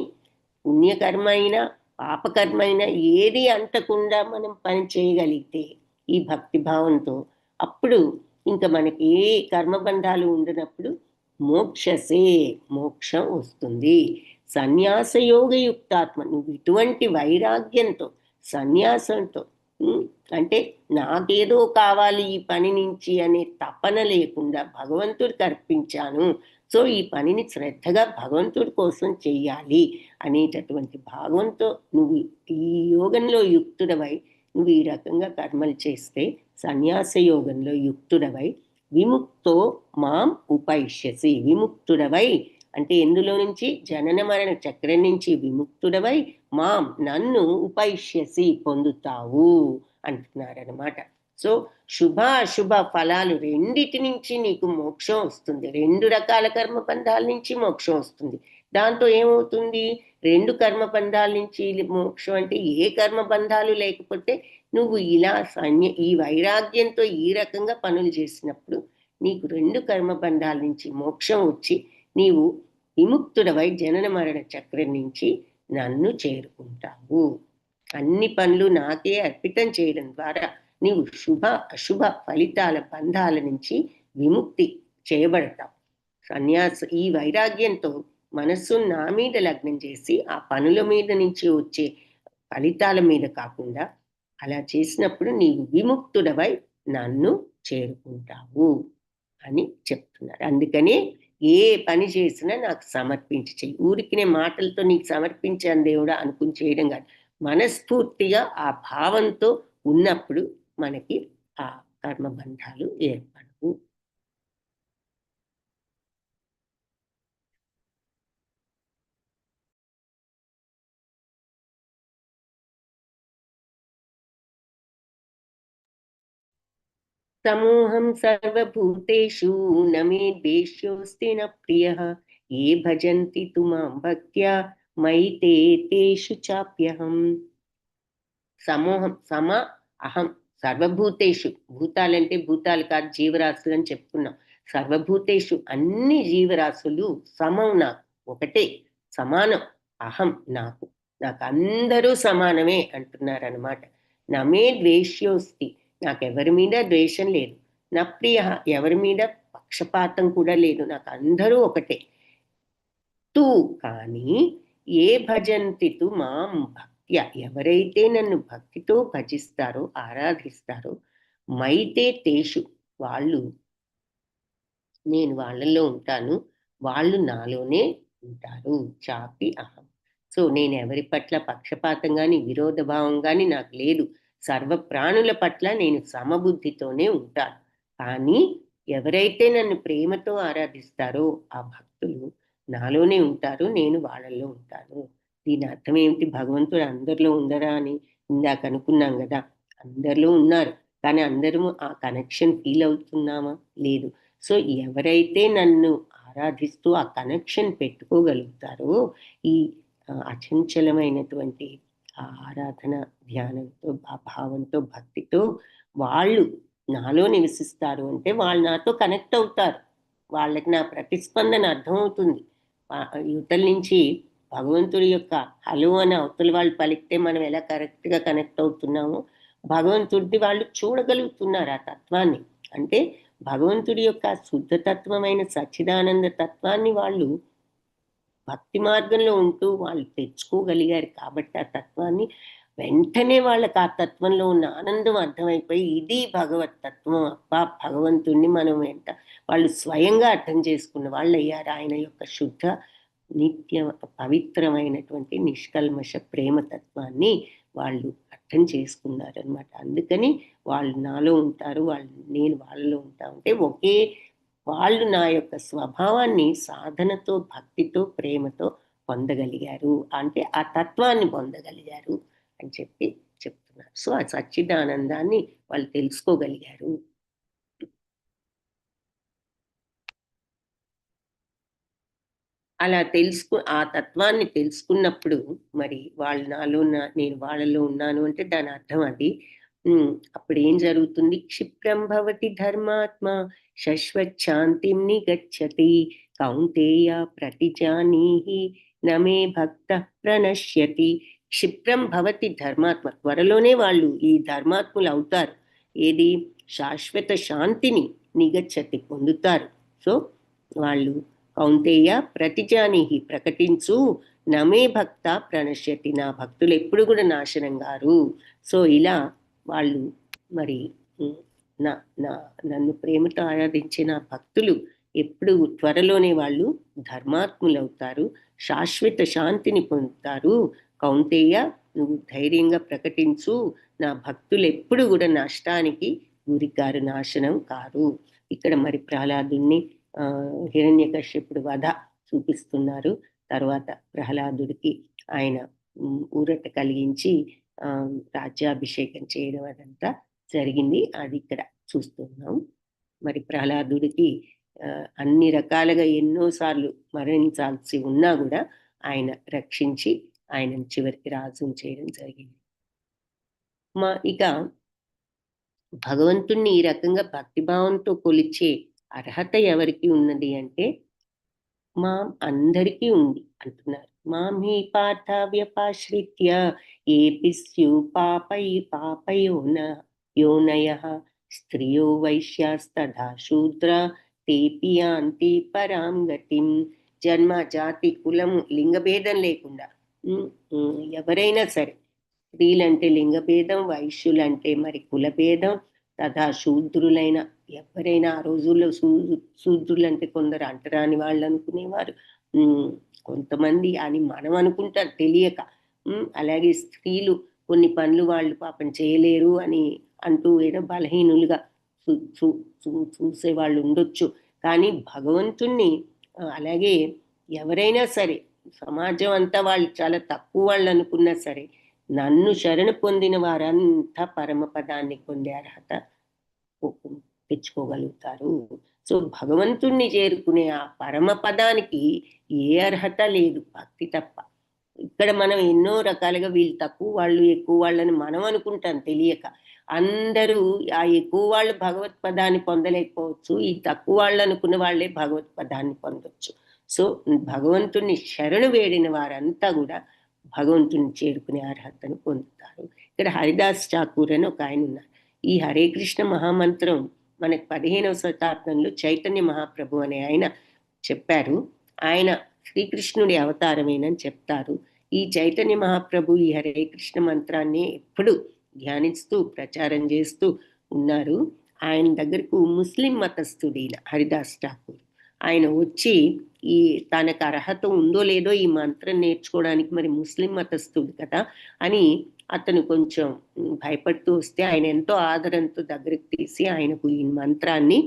పుణ్యకర్మ అయినా పాపకర్మ అయినా ఏది అంటకుండా మనం పని చేయగలిగితే ఈ భక్తి భావంతో, అప్పుడు ఇంకా మనకి ఏ కర్మబంధాలు ఉండనప్పుడు మోక్షసే, మోక్షం వస్తుంది. సన్యాస యోగయుక్తాత్మ, నువ్వు ఇటువంటి వైరాగ్యంతో సన్యాసంతో, అంటే నాకేదో కావాలి ఈ పని నుంచి అనే తపన లేకుండా భగవంతుడికి అర్పించాను, సో ఈ పనిని శ్రద్ధగా భగవంతుడి కోసం చెయ్యాలి అనేటటువంటి భావంతో నువ్వు ఈ యోగంలో యుక్తుడవై నువ్వు ఈ రకంగా కర్మలు చేస్తే, సన్యాస యోగంలో యుక్తుడవై విముక్తో మాం ఉపైష్యసి, విముక్తుడవై అంటే ఎందులో నుంచి, జనన మరణ చక్రం నుంచి విముక్తుడవై మాం నన్ను ఉపైష్యసి పొందుతావు అంటున్నారనమాట. సో శుభ అశుభ ఫలాలు రెండిటి నుంచి నీకు మోక్షం వస్తుంది. 2 రకాల కర్మబంధాల నుంచి మోక్షం వస్తుంది. దాంతో ఏమవుతుంది, 2 కర్మబంధాల నుంచి మోక్షం అంటే ఏ కర్మబంధాలు లేకపోతే నువ్వు ఇలా ఈ వైరాగ్యంతో ఈ రకంగా పనులు చేసినప్పుడు నీకు 2 కర్మబంధాల నుంచి మోక్షం వచ్చి నీవు విముక్తుడవై జనన మరణ చక్రం నుంచి నన్ను చేరుకుంటావు. అన్ని పనులు నాకే అర్పితం చేయడం ద్వారా నీవు శుభ అశుభ ఫలితాల బంధాల నుంచి విముక్తి చేయబడతావు. ఈ వైరాగ్యంతో మనస్సు నా మీద లగ్నం చేసి ఆ పనుల మీద నుంచి వచ్చే ఫలితాల మీద కాకుండా అలా చేసినప్పుడు నీవు విముక్తుడవై నన్ను చేరుకుంటావు అని చెప్తున్నారు. అందుకని ఏ పని చేసినా నాకు సమర్పించి చెయ్యి. ఊరికినే మాటలతో నీకు సమర్పించాను దేవుడా అనుకుని చేయడం కాదు, మనస్ఫూర్తిగా ఆ భావంతో ఉన్నప్పుడు మనకి ఆ కర్మబంధాలు ఏర్పడవు. సమూహం సర్వభూతేషు నమే ద్వేష్యోస్తి న ప్రియః ఏ భజంతి తు మాం భక్త్యా మయి తే తేషు చాప్యహం. సమూహం సమ అహం సర్వభూతేషు, భూతాలంటే భూతాలు కాదు జీవరాశులు అని చెప్పుకున్నాం. సర్వభూతేషు అన్ని జీవరాశులు సమం, నాకు ఒకటే, సమానం. అహం నాకు అందరూ సమానమే అంటున్నారనమాట. నమే ద్వేష్యోస్తి, నాకెవరి మీద ద్వేషం లేదు. నా ప్రియ, ఎవరి మీద పక్షపాతం కూడా లేదు, నాకు అందరూ ఒకటే. తూ కానీ ఏ భజంతి తు మాం భక్త్య, ఎవరైతే నన్ను భక్తితో భజిస్తారో ఆరాధిస్తారో, మైతే తేషు వాళ్ళు, నేను వాళ్ళల్లో ఉంటాను, వాళ్ళు నాలోనే ఉంటారు. చాపి అహం. సో నేను ఎవరి పట్ల పక్షపాతం కానీ విరోధ భావం కానీ నాకు లేదు. సర్వ ప్రాణుల పట్ల నేను సమబుద్ధితోనే ఉంటాను. కానీ ఎవరైతే నన్ను ప్రేమతో ఆరాధిస్తారో ఆ భక్తులు నాలోనే ఉంటారు, నేను వాళ్ళల్లో ఉంటాను. దీని అర్థం ఏమిటి, భగవంతుడు అందరిలో ఉండరా అని ఇందాక అనుకున్నాం కదా. అందరిలో ఉన్నారు, కానీ అందరూ ఆ కనెక్షన్ ఫీల్ అవుతున్నామా, లేదు. సో ఎవరైతే నన్ను ఆరాధిస్తూ ఆ కనెక్షన్ పెట్టుకోగలుగుతారో, ఈ అచంచలమైనటువంటి ఆ ఆరాధన ధ్యానంతో ఆ భావంతో భక్తితో వాళ్ళు నాలో నివసిస్తారు అంటే వాళ్ళు నాతో కనెక్ట్ అవుతారు. వాళ్ళకి నా ప్రతిస్పందన అర్థమవుతుంది. యువతల నుంచి భగవంతుడి యొక్క హలో అని అవతల వాళ్ళు పలికితే మనం ఎలా కరెక్ట్గా కనెక్ట్ అవుతున్నామో భగవంతుడిది వాళ్ళు చూడగలుగుతున్నారు ఆ తత్వాన్ని. అంటే భగవంతుడి యొక్క శుద్ధతత్వమైన సచ్చిదానంద తత్వాన్ని వాళ్ళు భక్తి మార్గంలో ఉంటూ వాళ్ళు తెచ్చుకోగలిగారు కాబట్టి ఆ తత్వాన్ని వెంటనే వాళ్ళకి ఆ తత్వంలో ఉన్న ఆనందం అర్థమైపోయి ఇది భగవత్ తత్వం అబ్బా, భగవంతుణ్ణి మనం వాళ్ళు స్వయంగా అర్థం చేసుకున్న వాళ్ళు అయ్యారు. ఆయన యొక్క శుద్ధ నిత్య పవిత్రమైనటువంటి నిష్కల్మష ప్రేమతత్వాన్ని వాళ్ళు అర్థం చేసుకున్నారనమాట. అందుకని వాళ్ళు నాలో ఉంటారు, నేను వాళ్ళలో ఉంటా ఉంటే వాళ్ళు నా యొక్క స్వభావాన్ని సాధనతో, భక్తితో, ప్రేమతో పొందగలిగారు, అంటే ఆ తత్వాన్ని పొందగలిగారు అని చెప్తున్నారు. సో ఆ సచ్చిదానందాన్ని వాళ్ళు తెలుసుకోగలిగారు. అలా ఆ తత్వాన్ని తెలుసుకున్నప్పుడు మరి వాళ్ళు నాలో నేను వాళ్ళలో ఉన్నాను అంటే దాని అర్థం అది. అప్పుడు ఏం జరుగుతుంది? క్షిప్రం భవతి ధర్మాత్మ శశ్వచ్ఛాంతిం నిగచ్చతి కౌంతేయ ప్రతిజానీహి నమే భక్త ప్రణశ్యతి. క్షిప్రం భవతి ధర్మాత్మ, త్వరలోనే వాళ్ళు ఈ ధర్మాత్ములు అవుతారు. ఏది? శాశ్వత శాంతిని నిగచ్చతి, పొందుతారు. సో వాళ్ళు కౌంతేయ ప్రతిజానీహి, ప్రకటించు, నమే భక్త ప్రణశ్యతి, నా భక్తులు ఎప్పుడు కూడా నాశనం గారు. సో ఇలా వాళ్ళు మరి నన్ను ప్రేమతో ఆరాధించే నా భక్తులు ఎప్పుడు త్వరలోనే వాళ్ళు ధర్మాత్ములవుతారు, శాశ్వత శాంతిని పొందుతారు. కౌంతేయ, నువ్వు ధైర్యంగా ప్రకటించు, నా భక్తులు ఎప్పుడు కూడా నష్టానికి గురికారు, నాశనం కారు. ఇక్కడ మరి ప్రహ్లాదుని హిరణ్యకశ్యపుడు వధ చూపిస్తున్నారు. తర్వాత ప్రహ్లాదుడికి ఆయన ఊరట కలిగించి రాజ్యాభిషేకం చేయడం అదంతా జరిగింది. అది ఇక్కడ చూస్తున్నాం. మరి ప్రహ్లాదుడికి అన్ని రకాలుగా ఎన్నోసార్లు మరణించాల్సి ఉన్నా కూడా ఆయన రక్షించి ఆయన చివరికి రాజును చేయడం జరిగింది. ఇక భగవంతుణ్ణి ఈ రకంగా భక్తిభావంతో కొలిచే అర్హత ఎవరికి ఉన్నది అంటే అందరికీ ఉంది అంటున్నారు. మామి పాఠ వ్యపాశ్రిత్య ఏపి స్యు పాపయోనయః స్త్రియో వైశ్యాస్తథా శూద్ర తేపి యాంతి పరాం గతిం. జన్మ, జాతి, కులము, లింగభేదం లేకుండా ఎవరైనా సరే, స్త్రీలంటే లింగభేదం, వైశ్యులంటే మరి కులభేదం, తథా శూద్రులైన ఎవరైనా, ఆ రోజుల్లో శూద్రులంటే కొందరు అంటరాని వాళ్ళు అనుకునేవారు, కొంతమంది అని మనం అనుకుంటారు తెలియక. అలాగే స్త్రీలు కొన్ని పనులు వాళ్ళు పాపం చేయలేరు అని అంటూ ఏదో బలహీనులుగా చూసే వాళ్ళు ఉండొచ్చు. కానీ భగవంతుణ్ణి అలాగే ఎవరైనా సరే, సమాజం అంతా వాళ్ళు చాలా తక్కువ వాళ్ళు అనుకున్నా సరే, నన్ను శరణు పొందిన వారంతా పరమపదాన్ని పొందే అర్హత తెచ్చుకోగలుగుతారు. సో భగవంతుణ్ణి చేరుకునే ఆ పరమపదానికి ఏ అర్హత లేదు, భక్తి తప్ప. ఇక్కడ మనం ఎన్నో రకాలుగా వీళ్ళు తక్కువ వాళ్ళు, ఎక్కువ వాళ్ళని మనం అనుకుంటాం తెలియక. అందరూ ఆ ఎక్కువ వాళ్ళు భగవత్పదాన్ని పొందలేకపోవచ్చు, ఈ తక్కువ వాళ్ళు అనుకున్న వాళ్ళే భగవత్పదాన్ని పొందొచ్చు. సో భగవంతుణ్ణి శరణు వేడిన వారంతా కూడా భగవంతుని చేరుకునే అర్హతను పొందుతారు. ఇక్కడ హరిదాస్ ఠాకూర్ అని ఒక ఆయన ఉన్నారు. ఈ హరే కృష్ణ మహామంత్రం మనకు 15వ శతాబ్దంలో చైతన్య మహాప్రభు అనే ఆయన చెప్పారు. ఆయన శ్రీకృష్ణుడి అవతారమేనని చెప్తారు. ఈ చైతన్య మహాప్రభు ఈ హరే కృష్ణ మంత్రాన్ని ఎప్పుడు ధ్యానిస్తూ ప్రచారం చేస్తూ ఉన్నారు. ఆయన దగ్గరకు ముస్లిం మతస్థుడైన హరిదాస్ ఠాకూర్ ఆయన వచ్చి తనకు అర్హత ఉందో లేదో ఈ మంత్రం నేర్చుకోవడానికి, మరి ముస్లిం మతస్థుడు కదా అని అతను కొంచెం భయపడుతూ వస్తే ఆయన ఎంతో ఆదరంతో దగ్గరికి తీసి ఆయనకు ఈ మంత్రాన్ని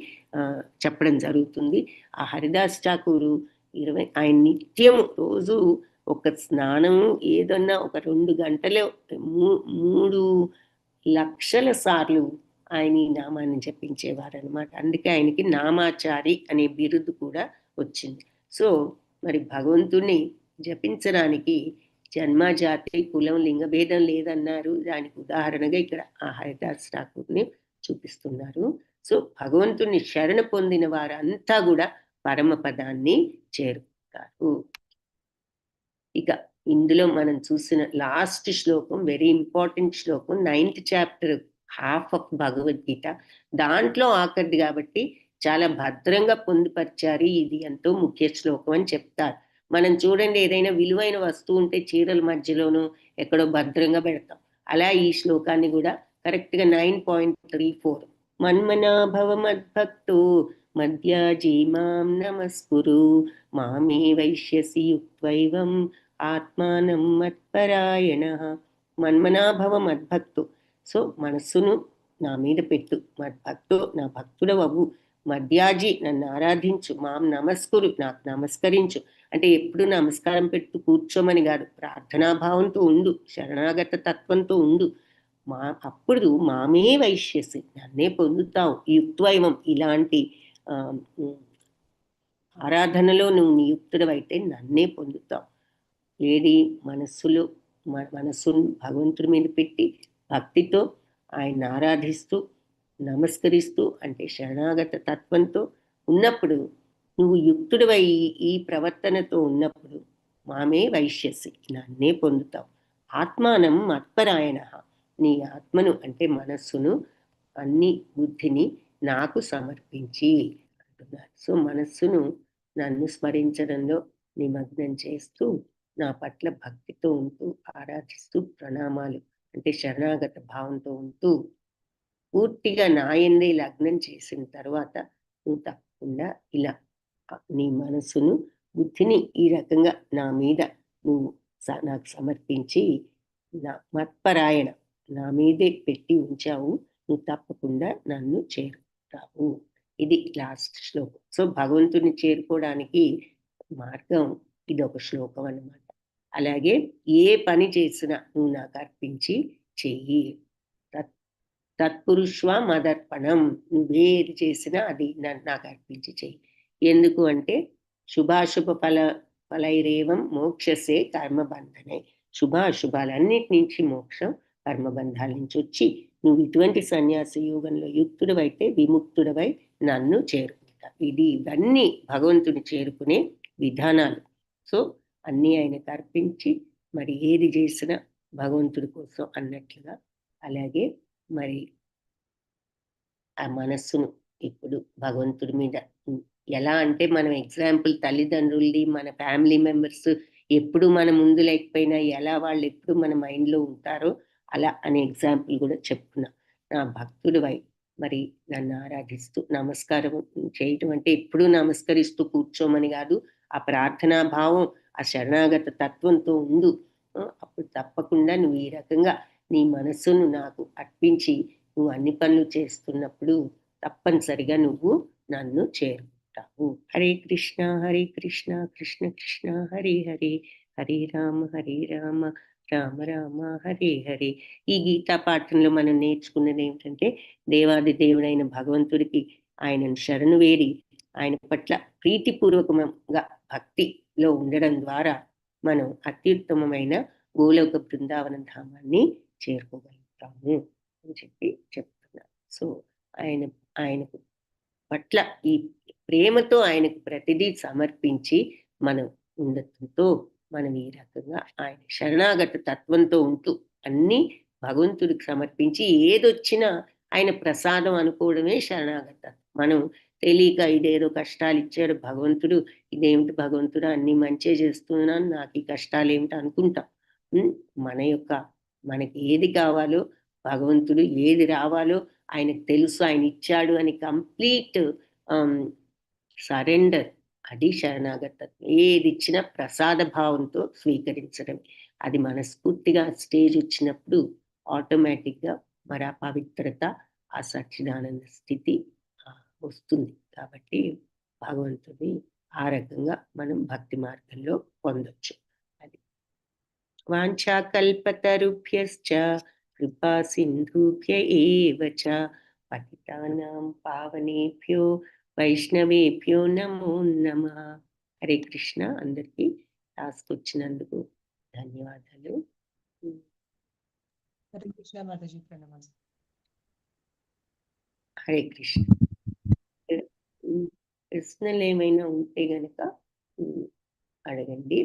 చెప్పడం జరుగుతుంది. ఆ హరిదాస్ ఠాకూరు ఆయన నిత్యము రోజు ఒక స్నానము ఏదన్నా ఒక 2 గంటలు 3 లక్షల సార్లు ఆయన ఈ నామాన్ని జపించేవారు అనమాట. అందుకే ఆయనకి నామాచారి అనే బిరుదు కూడా వచ్చింది. సో మరి భగవంతుని జపించడానికి జన్మ, జాతి, కులం, లింగభేదం లేదన్నారు. దానికి ఉదాహరణగా ఇక్కడ ఆ హరిదాస్ ఠాకూర్ని చూపిస్తున్నారు. సో భగవంతుని శరణ పొందిన వారంతా కూడా పరమపదాన్ని చేరుకుంటారు. ఇక ఇందులో మనం చూసిన లాస్ట్ శ్లోకం వెరీ ఇంపార్టెంట్ శ్లోకం, 9th chapter, half of Bhagavad Gita. దాంట్లో ఆఖరిది కాబట్టి చాలా భద్రంగా పొందుపరిచారు. ఇది ఎంతో ముఖ్య శ్లోకం అని చెప్తారు. మనం చూడండి, ఏదైనా విలువైన వస్తువు ఉంటే చీరల మధ్యలోనూ ఎక్కడో భద్రంగా పెడతాం. అలా ఈ శ్లోకాన్ని కూడా కరెక్ట్ గా 9.34 మన్మనాభవ మద్భక్తో మధ్యాజీ మాం నమస్కురు మామే వైష్యసి యుక్త్వైవం ఆత్మానం మత్పరాయణ. మన్మనాభవ మద్భక్తు. సో మనస్సును నా మీద పెట్టు, మద్భక్తో నా భక్తుడవవు, మధ్యాజీ నన్ను ఆరాధించు, మాం నమస్కురు నాకు నమస్కరించు. అంటే ఎప్పుడు నమస్కారం పెట్టు కూర్చోమని కాదు, ప్రార్థనాభావంతో ఉండు, శరణాగత తత్వంతో ఉండు. అప్పుడు మామే వైష్యసి నన్నే పొందుతావు. యుక్త్వైవం ఇలాంటి ఆరాధనలో నువ్వు నియుక్తుడవైతే నన్నే పొందుతావు. ఏది మనస్సును భగవంతుడి మీద పెట్టి భక్తితో ఆయన ఆరాధిస్తూ నమస్కరిస్తూ అంటే శరణాగత తత్వంతో ఉన్నప్పుడు, నువ్వు యుక్తుడివై ఈ ప్రవర్తనతో ఉన్నప్పుడు మామే వైష్యసి నన్నే పొందుతావు. ఆత్మానం మత్పరాయణ. నీ ఆత్మను అంటే మనస్సును అన్ని బుద్ధిని నాకు సమర్పించి అంటున్నారు. సో మనస్సును నన్ను స్మరించడంలో నిమగ్నం చేస్తూ నా పట్ల భక్తితో ఉంటూ ఆరాధిస్తూ ప్రణామాలు అంటే శరణాగత భావంతో ఉంటూ పూర్తిగా నా యందే లగ్నం చేసిన తర్వాత నువ్వు తప్పకుండా ఇలా నీ మనసును బుద్ధిని ఈ రకంగా నా మీద నువ్వు నాకు సమర్పించి నా మత్పరాయణ నా మీదే పెట్టి ఉంచావు, నువ్వు తప్పకుండా నన్ను చేరుకుంటావు. ఇది లాస్ట్ శ్లోకం. సో భగవంతుని చేరుకోవడానికి మార్గం ఇది ఒక శ్లోకం అన్నమాట. అలాగే ఏ పని చేసినా నువ్వు నాకు అర్పించి చెయ్యి. తత్పురుష్వ మదర్పణం. నువ్వేది చేసినా అది నాకు అర్పించి చెయ్యి. ఎందుకు అంటే శుభాశుభ ఫలైరేవం మోక్షసే కర్మబంధనే. శుభాశుభాలన్నిటి నుంచి మోక్షం కర్మబంధాల నుంచి వచ్చి నువ్వు ఇటువంటి సన్యాస యోగంలో యుక్తుడవైతే విముక్తుడవై నన్ను చేరుకుంటా. ఇవన్నీ భగవంతుని చేరుకునే విధానాలు. సో అన్నీ ఆయనకు అర్పించి మరి ఏది చేసినా భగవంతుడి కోసం అన్నట్లుగా. అలాగే మరి ఆ మనస్సును ఇప్పుడు భగవంతుడి మీద ఎలా అంటే మనం ఎగ్జాంపుల్ తల్లిదండ్రులది మన ఫ్యామిలీ మెంబర్స్ ఎప్పుడు మన ముందు లేకపోయినా ఎలా వాళ్ళు ఎప్పుడు మన మైండ్లో ఉంటారో అలా అనే ఎగ్జాంపుల్ కూడా చెప్తున్నా. నా భక్తుడివై మరి నన్ను ఆరాధిస్తూ నమస్కారం చేయటం అంటే ఎప్పుడూ నమస్కరిస్తూ కూర్చోమని కాదు, ఆ ప్రార్థనా భావం ఆ శరణాగత తత్వంతో ఉండు. అప్పుడు తప్పకుండా నువ్వు ఈ రకంగా నీ మనస్సును నాకు అర్పించి నువ్వు అన్ని పనులు చేస్తున్నప్పుడు తప్పనిసరిగా నువ్వు నన్ను చేరుకుంటావు. హరే కృష్ణ కృష్ణ కృష్ణ హరే హరే, హరే రామ రామ రామ హరే హరే. ఈ గీతా పాఠంలో మనం నేర్చుకున్నది ఏమిటంటే దేవాది దేవుడైన భగవంతుడికి ఆయనను శరణు వేడి ఆయన పట్ల ప్రీతిపూర్వకంగా భక్తిలో ఉండడం ద్వారా మనం అత్యుత్తమమైన గోలోక బృందావన ధామాన్ని చేరుకోగలుగుతాము అని చెప్తున్నారు. సో ఆయనకు పట్ల ఈ ప్రేమతో ఆయనకు ప్రతిదీ సమర్పించి మనం ఉండటంతో మనం ఈ రకంగా ఆయన శరణాగత తత్వంతో ఉంటూ అన్ని భగవంతుడికి సమర్పించి ఏదొచ్చినా ఆయన ప్రసాదం అనుకోవడమే శరణాగత. మనం తెలియక ఇదేదో కష్టాలు ఇచ్చాడు భగవంతుడు, ఇదేమిటి భగవంతుడు అన్ని మంచి చేస్తున్నాను నాకు ఈ కష్టాలు ఏమిటి అనుకుంటాం. మనకి ఏది కావాలో భగవంతుడు ఏది రావాలో ఆయనకు తెలుసు, ఆయన ఇచ్చాడు అని కంప్లీట్ సరెండర్, అది శరణాగతత్వం. ఏది ఇచ్చినా ప్రసాద భావంతో స్వీకరించడం. అది మనస్ఫూర్తిగా స్టేజ్ వచ్చినప్పుడు ఆటోమేటిక్గా మరి ఆ పవిత్రత ఆ సచ్చిదానంద స్థితి వస్తుంది. కాబట్టి భగవంతుని ఆ రకంగా మనం భక్తి మార్గంలో పొందొచ్చు. అది వాంఛాకల్పతరుభ్యశ్చ కృపా సింధుభ్య ఏవ చ పతితానాం పావనేభ్యో వైష్ణవేభ్యో నమో నమః. హరే కృష్ణ. అందరికీ టాస్క్ వచ్చినందుకు ధన్యవాదాలు. హరే కృష్ణ మాతాజీ, ప్రణామాలు. హరే కృష్ణ. ప్రశ్నలు ఏమైనా ఉంటే గనక అడగండి,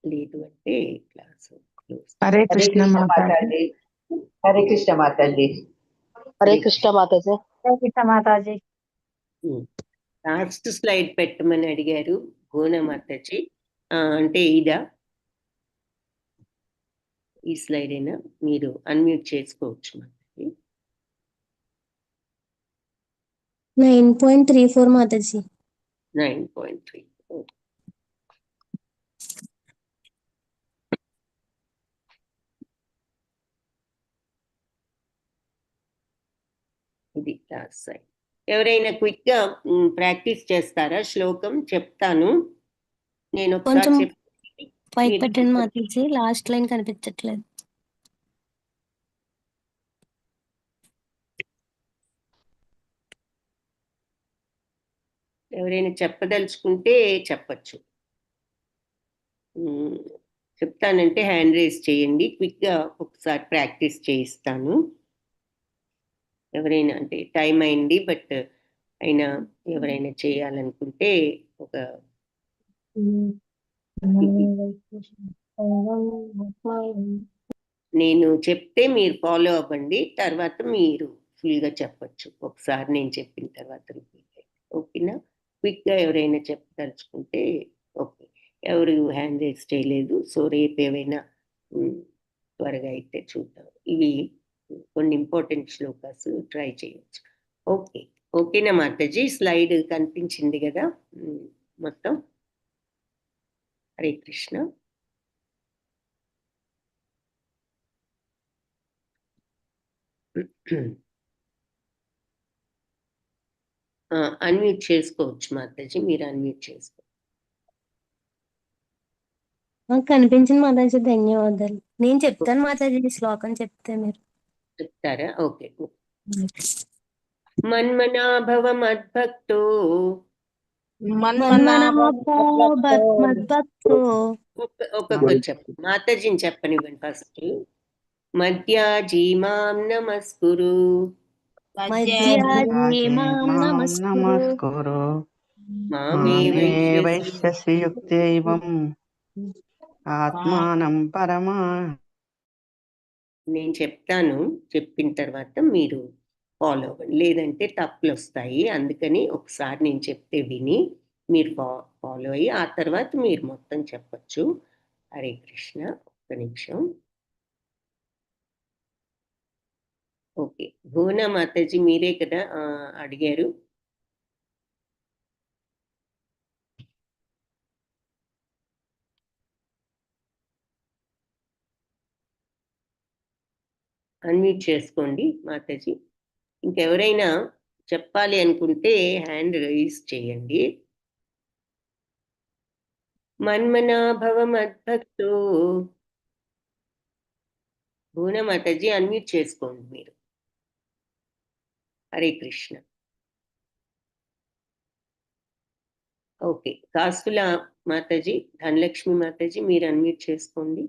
లేదు అంటే class close. Hare Krishna Mataji. Hare Krishna Mataji. Hare Krishna Mataji. Hare Krishna Mataji. Last slide పెట్టమని అడిగారు భువన మాతాజీ. అంటే ఇదా, ఈ స్లైడ్ అయినా మీరు అన్మ్యూట్ చేసుకోవచ్చు మాతాజీ. 9.34 మాతాజీ. 9.3. ఇది లాస్ట్ సైడ్. ఎవరైనా క్విక్ గా ప్రాక్టీస్ చేస్తారా? శ్లోకం చెప్తాను, నేను ఒకసారి కొంచెం చెప్పి పైకి మీరు పెట్టండి మాతాజీ, లాస్ట్ లైన్ కనిపించట్లేదు. ఎవరైనా చెప్పదలుచుకుంటే చెప్పచ్చు. చెప్తానంటే హ్యాండ్ రేస్ చేయండి, క్విక్ గా ఒకసారి ప్రాక్టీస్ చేయిస్తాను. ఎవరైనా అంటే టైం అయింది, బట్ అయినా ఎవరైనా చేయాలనుకుంటే ఒక నేను చెప్తే మీరు ఫాలో అవ్వండి, తర్వాత మీరు ఫుల్గా చెప్పచ్చు ఒకసారి నేను చెప్పిన తర్వాత రిపీట్. ఓకేనా? క్విక్గా ఎవరైనా చెప్పదలుచుకుంటే ఓకే. ఎవరు హ్యాండ్ రేస్ చేయలేదు, సో రేపు ఏమైనా త్వరగా అయితే చూద్దాం. ఇవి కొన్ని ఇంపార్టెంట్ శ్లోకాస్, ట్రై చేయొచ్చు. ఓకే, ఓకేనా మాతాజీ? స్లైడ్ కనిపించింది కదా మొత్తం? హరే కృష్ణ. అన్మ్యూట్ చేసుకోవచ్చు మాతాజీ, మీరు అన్మ్యూట్ చేసుకో. కనిపించింది మాతాజీ, ధన్యవాదాలు. నేను చెప్తాను మాతాజీ, శ్లోకం చెప్తే మీరు చెప్తారా? ఓకే. మన్మనాభవ మద్భక్తో మద్భక్తో ఒక్కొక్కరు చెప్పండి. మాతాజీని చెప్పనివ్వండి ఫస్ట్. మధ్యాజీ మాం నమస్కురు, నమస్కురు మామే వైశ్యసి యుక్తైవం ఆత్మానం పరమా. నేను చెప్తాను, చెప్పిన తర్వాత మీరు ఫాలో అవ్వండి, లేదంటే తప్పులు వస్తాయి. అందుకని ఒకసారి నేను చెప్తే విని మీరు ఫాలో అయ్యి ఆ తర్వాత మీరు మొత్తం చెప్పచ్చు. హరే కృష్ణ. ఒక్క నిమిషం. ఓకే, భువన మాతాజీ మీరే కదా అడిగారు. అన్మ్యూట్ చేసుకోండి మాతాజీ. ఇంకెవరైనా చెప్పాలి అనుకుంటే హ్యాండ్ రైజ్ చేయండి. మన్మనాభవ మద్భక్తో. భువన మాతాజీ అన్మ్యూట్ చేసుకోండి మీరు. హరే కృష్ణ. ఓకే, కాస్తుల మాతాజీ, ధనలక్ష్మి మాతాజీ మీరు అన్మ్యూట్ చేసుకోండి.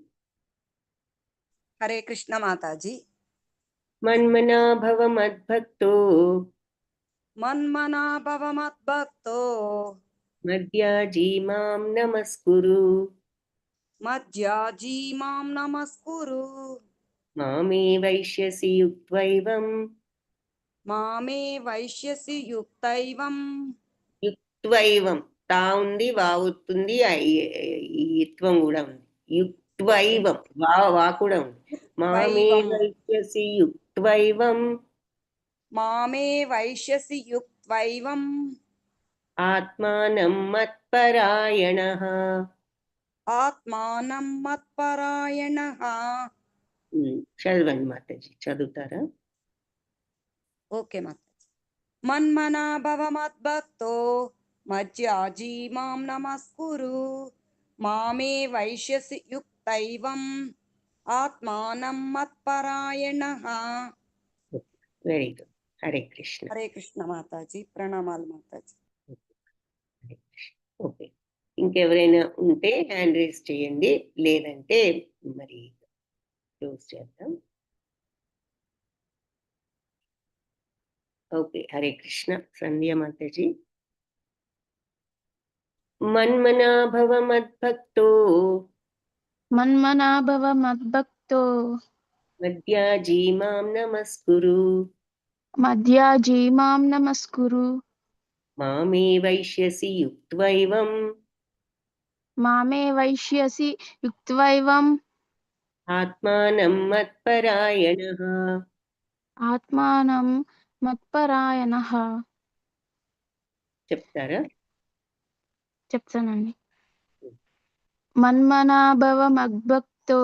హరే కృష్ణ మాతాజీ. మన్మనాభవ మద్భక్తో మన్మనాభవ మద్భక్తో మధ్యాజీ మాం నమస్కురు, మధ్యాజీ మాం నమస్కురు, మామే వైశ్యసి యుక్త్వైవం మామే వైశ్యసి యుక్తైవం. యుక్త్వైవం తా ఉంది, వా అవుతుంది, యుత్వం కూడా ఉంది. యుక్త్వైవం వా కూడా ఉంది. మామే వైశ్యసి యుక్త్వైవం మామే వైశ్యసి యుక్తైవం ఆత్మానం మత్పరాయణః. ఆత్మానం మత్పరాయణః. చదవండి మాతాజీ, చదువుతారా? ఓకే మాతాజీ. మన్మనాభవ మద్భక్తో మధ్యాజీ మాం నమస్కురు, మామే వైశ్యసి యుక్తైవం ఆత్మానం మత్పరాయణః. Very good. హరే కృష్ణ. హరే కృష్ణ మాతాజీ, ప్రణామాలు మాతాజీ. ఓకే, ఇంకెవరైనా ఉంటే హ్యాండ్ రేస్ చేయండి, లేదంటే మరి క్లోజ్ చేద్దాం. ఓకే, హరే కృష్ణ. సంధ్య మాతాజీ. మన్మనాభవ మద్భక్తో మధ్యాజీ మాం నమస్కురు, మామే వైశ్యసి యుక్త్వైవం ఆత్మానం మత్పరాయణః. చెప్తారా? చెప్తానండి. మన్మనాభవ మద్భక్తో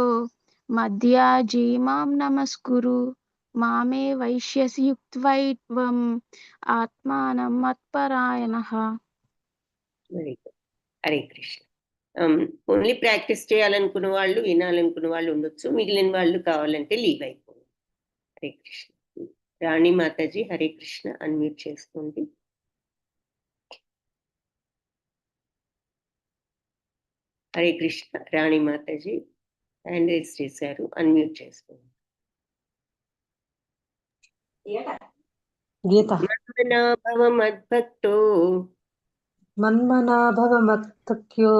మధ్యాజీ మాం నమస్కురు మామే వైశ్యసి యుక్త్వైవం ఆత్మానం మత్పరాయణః. Very good. Hare Krishna. Only practice చేయాలనుకున్న వాళ్ళు, వినాలనుకున్న వాళ్ళు ఉండొచ్చు, మిగిలిన వాళ్ళు కావాలంటే లీవ్ అయిపోయింది. హరే కృష్ణ. రాణి మాతాజీ హరే కృష్ణ అన్మ్యూట్ చేసుకోండి. హరే కృష్ణ. రాణి మాతాజీ హ్యాండ్ రైజ్ చేశారు, అన్మ్యూట్ చేసుకోండి. గీత మన్మనాభవ మద్భక్తో మన్మనాభవ మత్తక్యో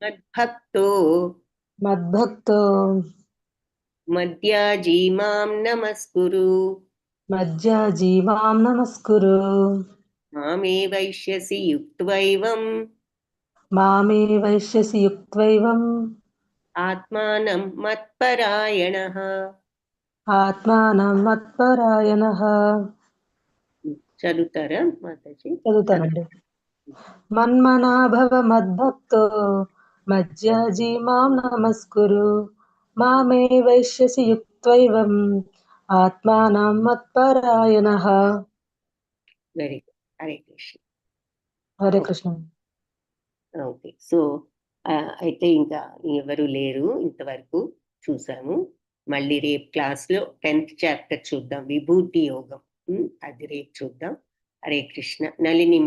మద్భక్తో మద్భక్తో మధ్యాజీ మాం నమస్కురు మజ్జాజీ మాం నమస్కురు మామే వైశ్యసి యుక్త్వైవం మామే వైశ్యసి యుక్త్వైవం ఆత్మానం మత్పరాయణః. ఆత్మానం మత్పరాయణః. చదువుతారా మాతాజీ? చదువుతానండి. మన్మనాభవ మద్భక్తో మజ్జాజీ మాం నమస్కురు మామే వైశ్యసి యుక్త్వైవం ఆత్మానం మత్పరాయణః. Very good. Hare Krishna. Hare Krishna. Okay. So అయితే ఇంకా ఎవరు లేరు ఇంతవరకు చూసాము. మళ్ళీ రేపు క్లాస్లో 10th చాప్టర్ చూద్దాం, విభూతి యోగం. అది రేపు చూద్దాం. హరే కృష్ణ. నళిని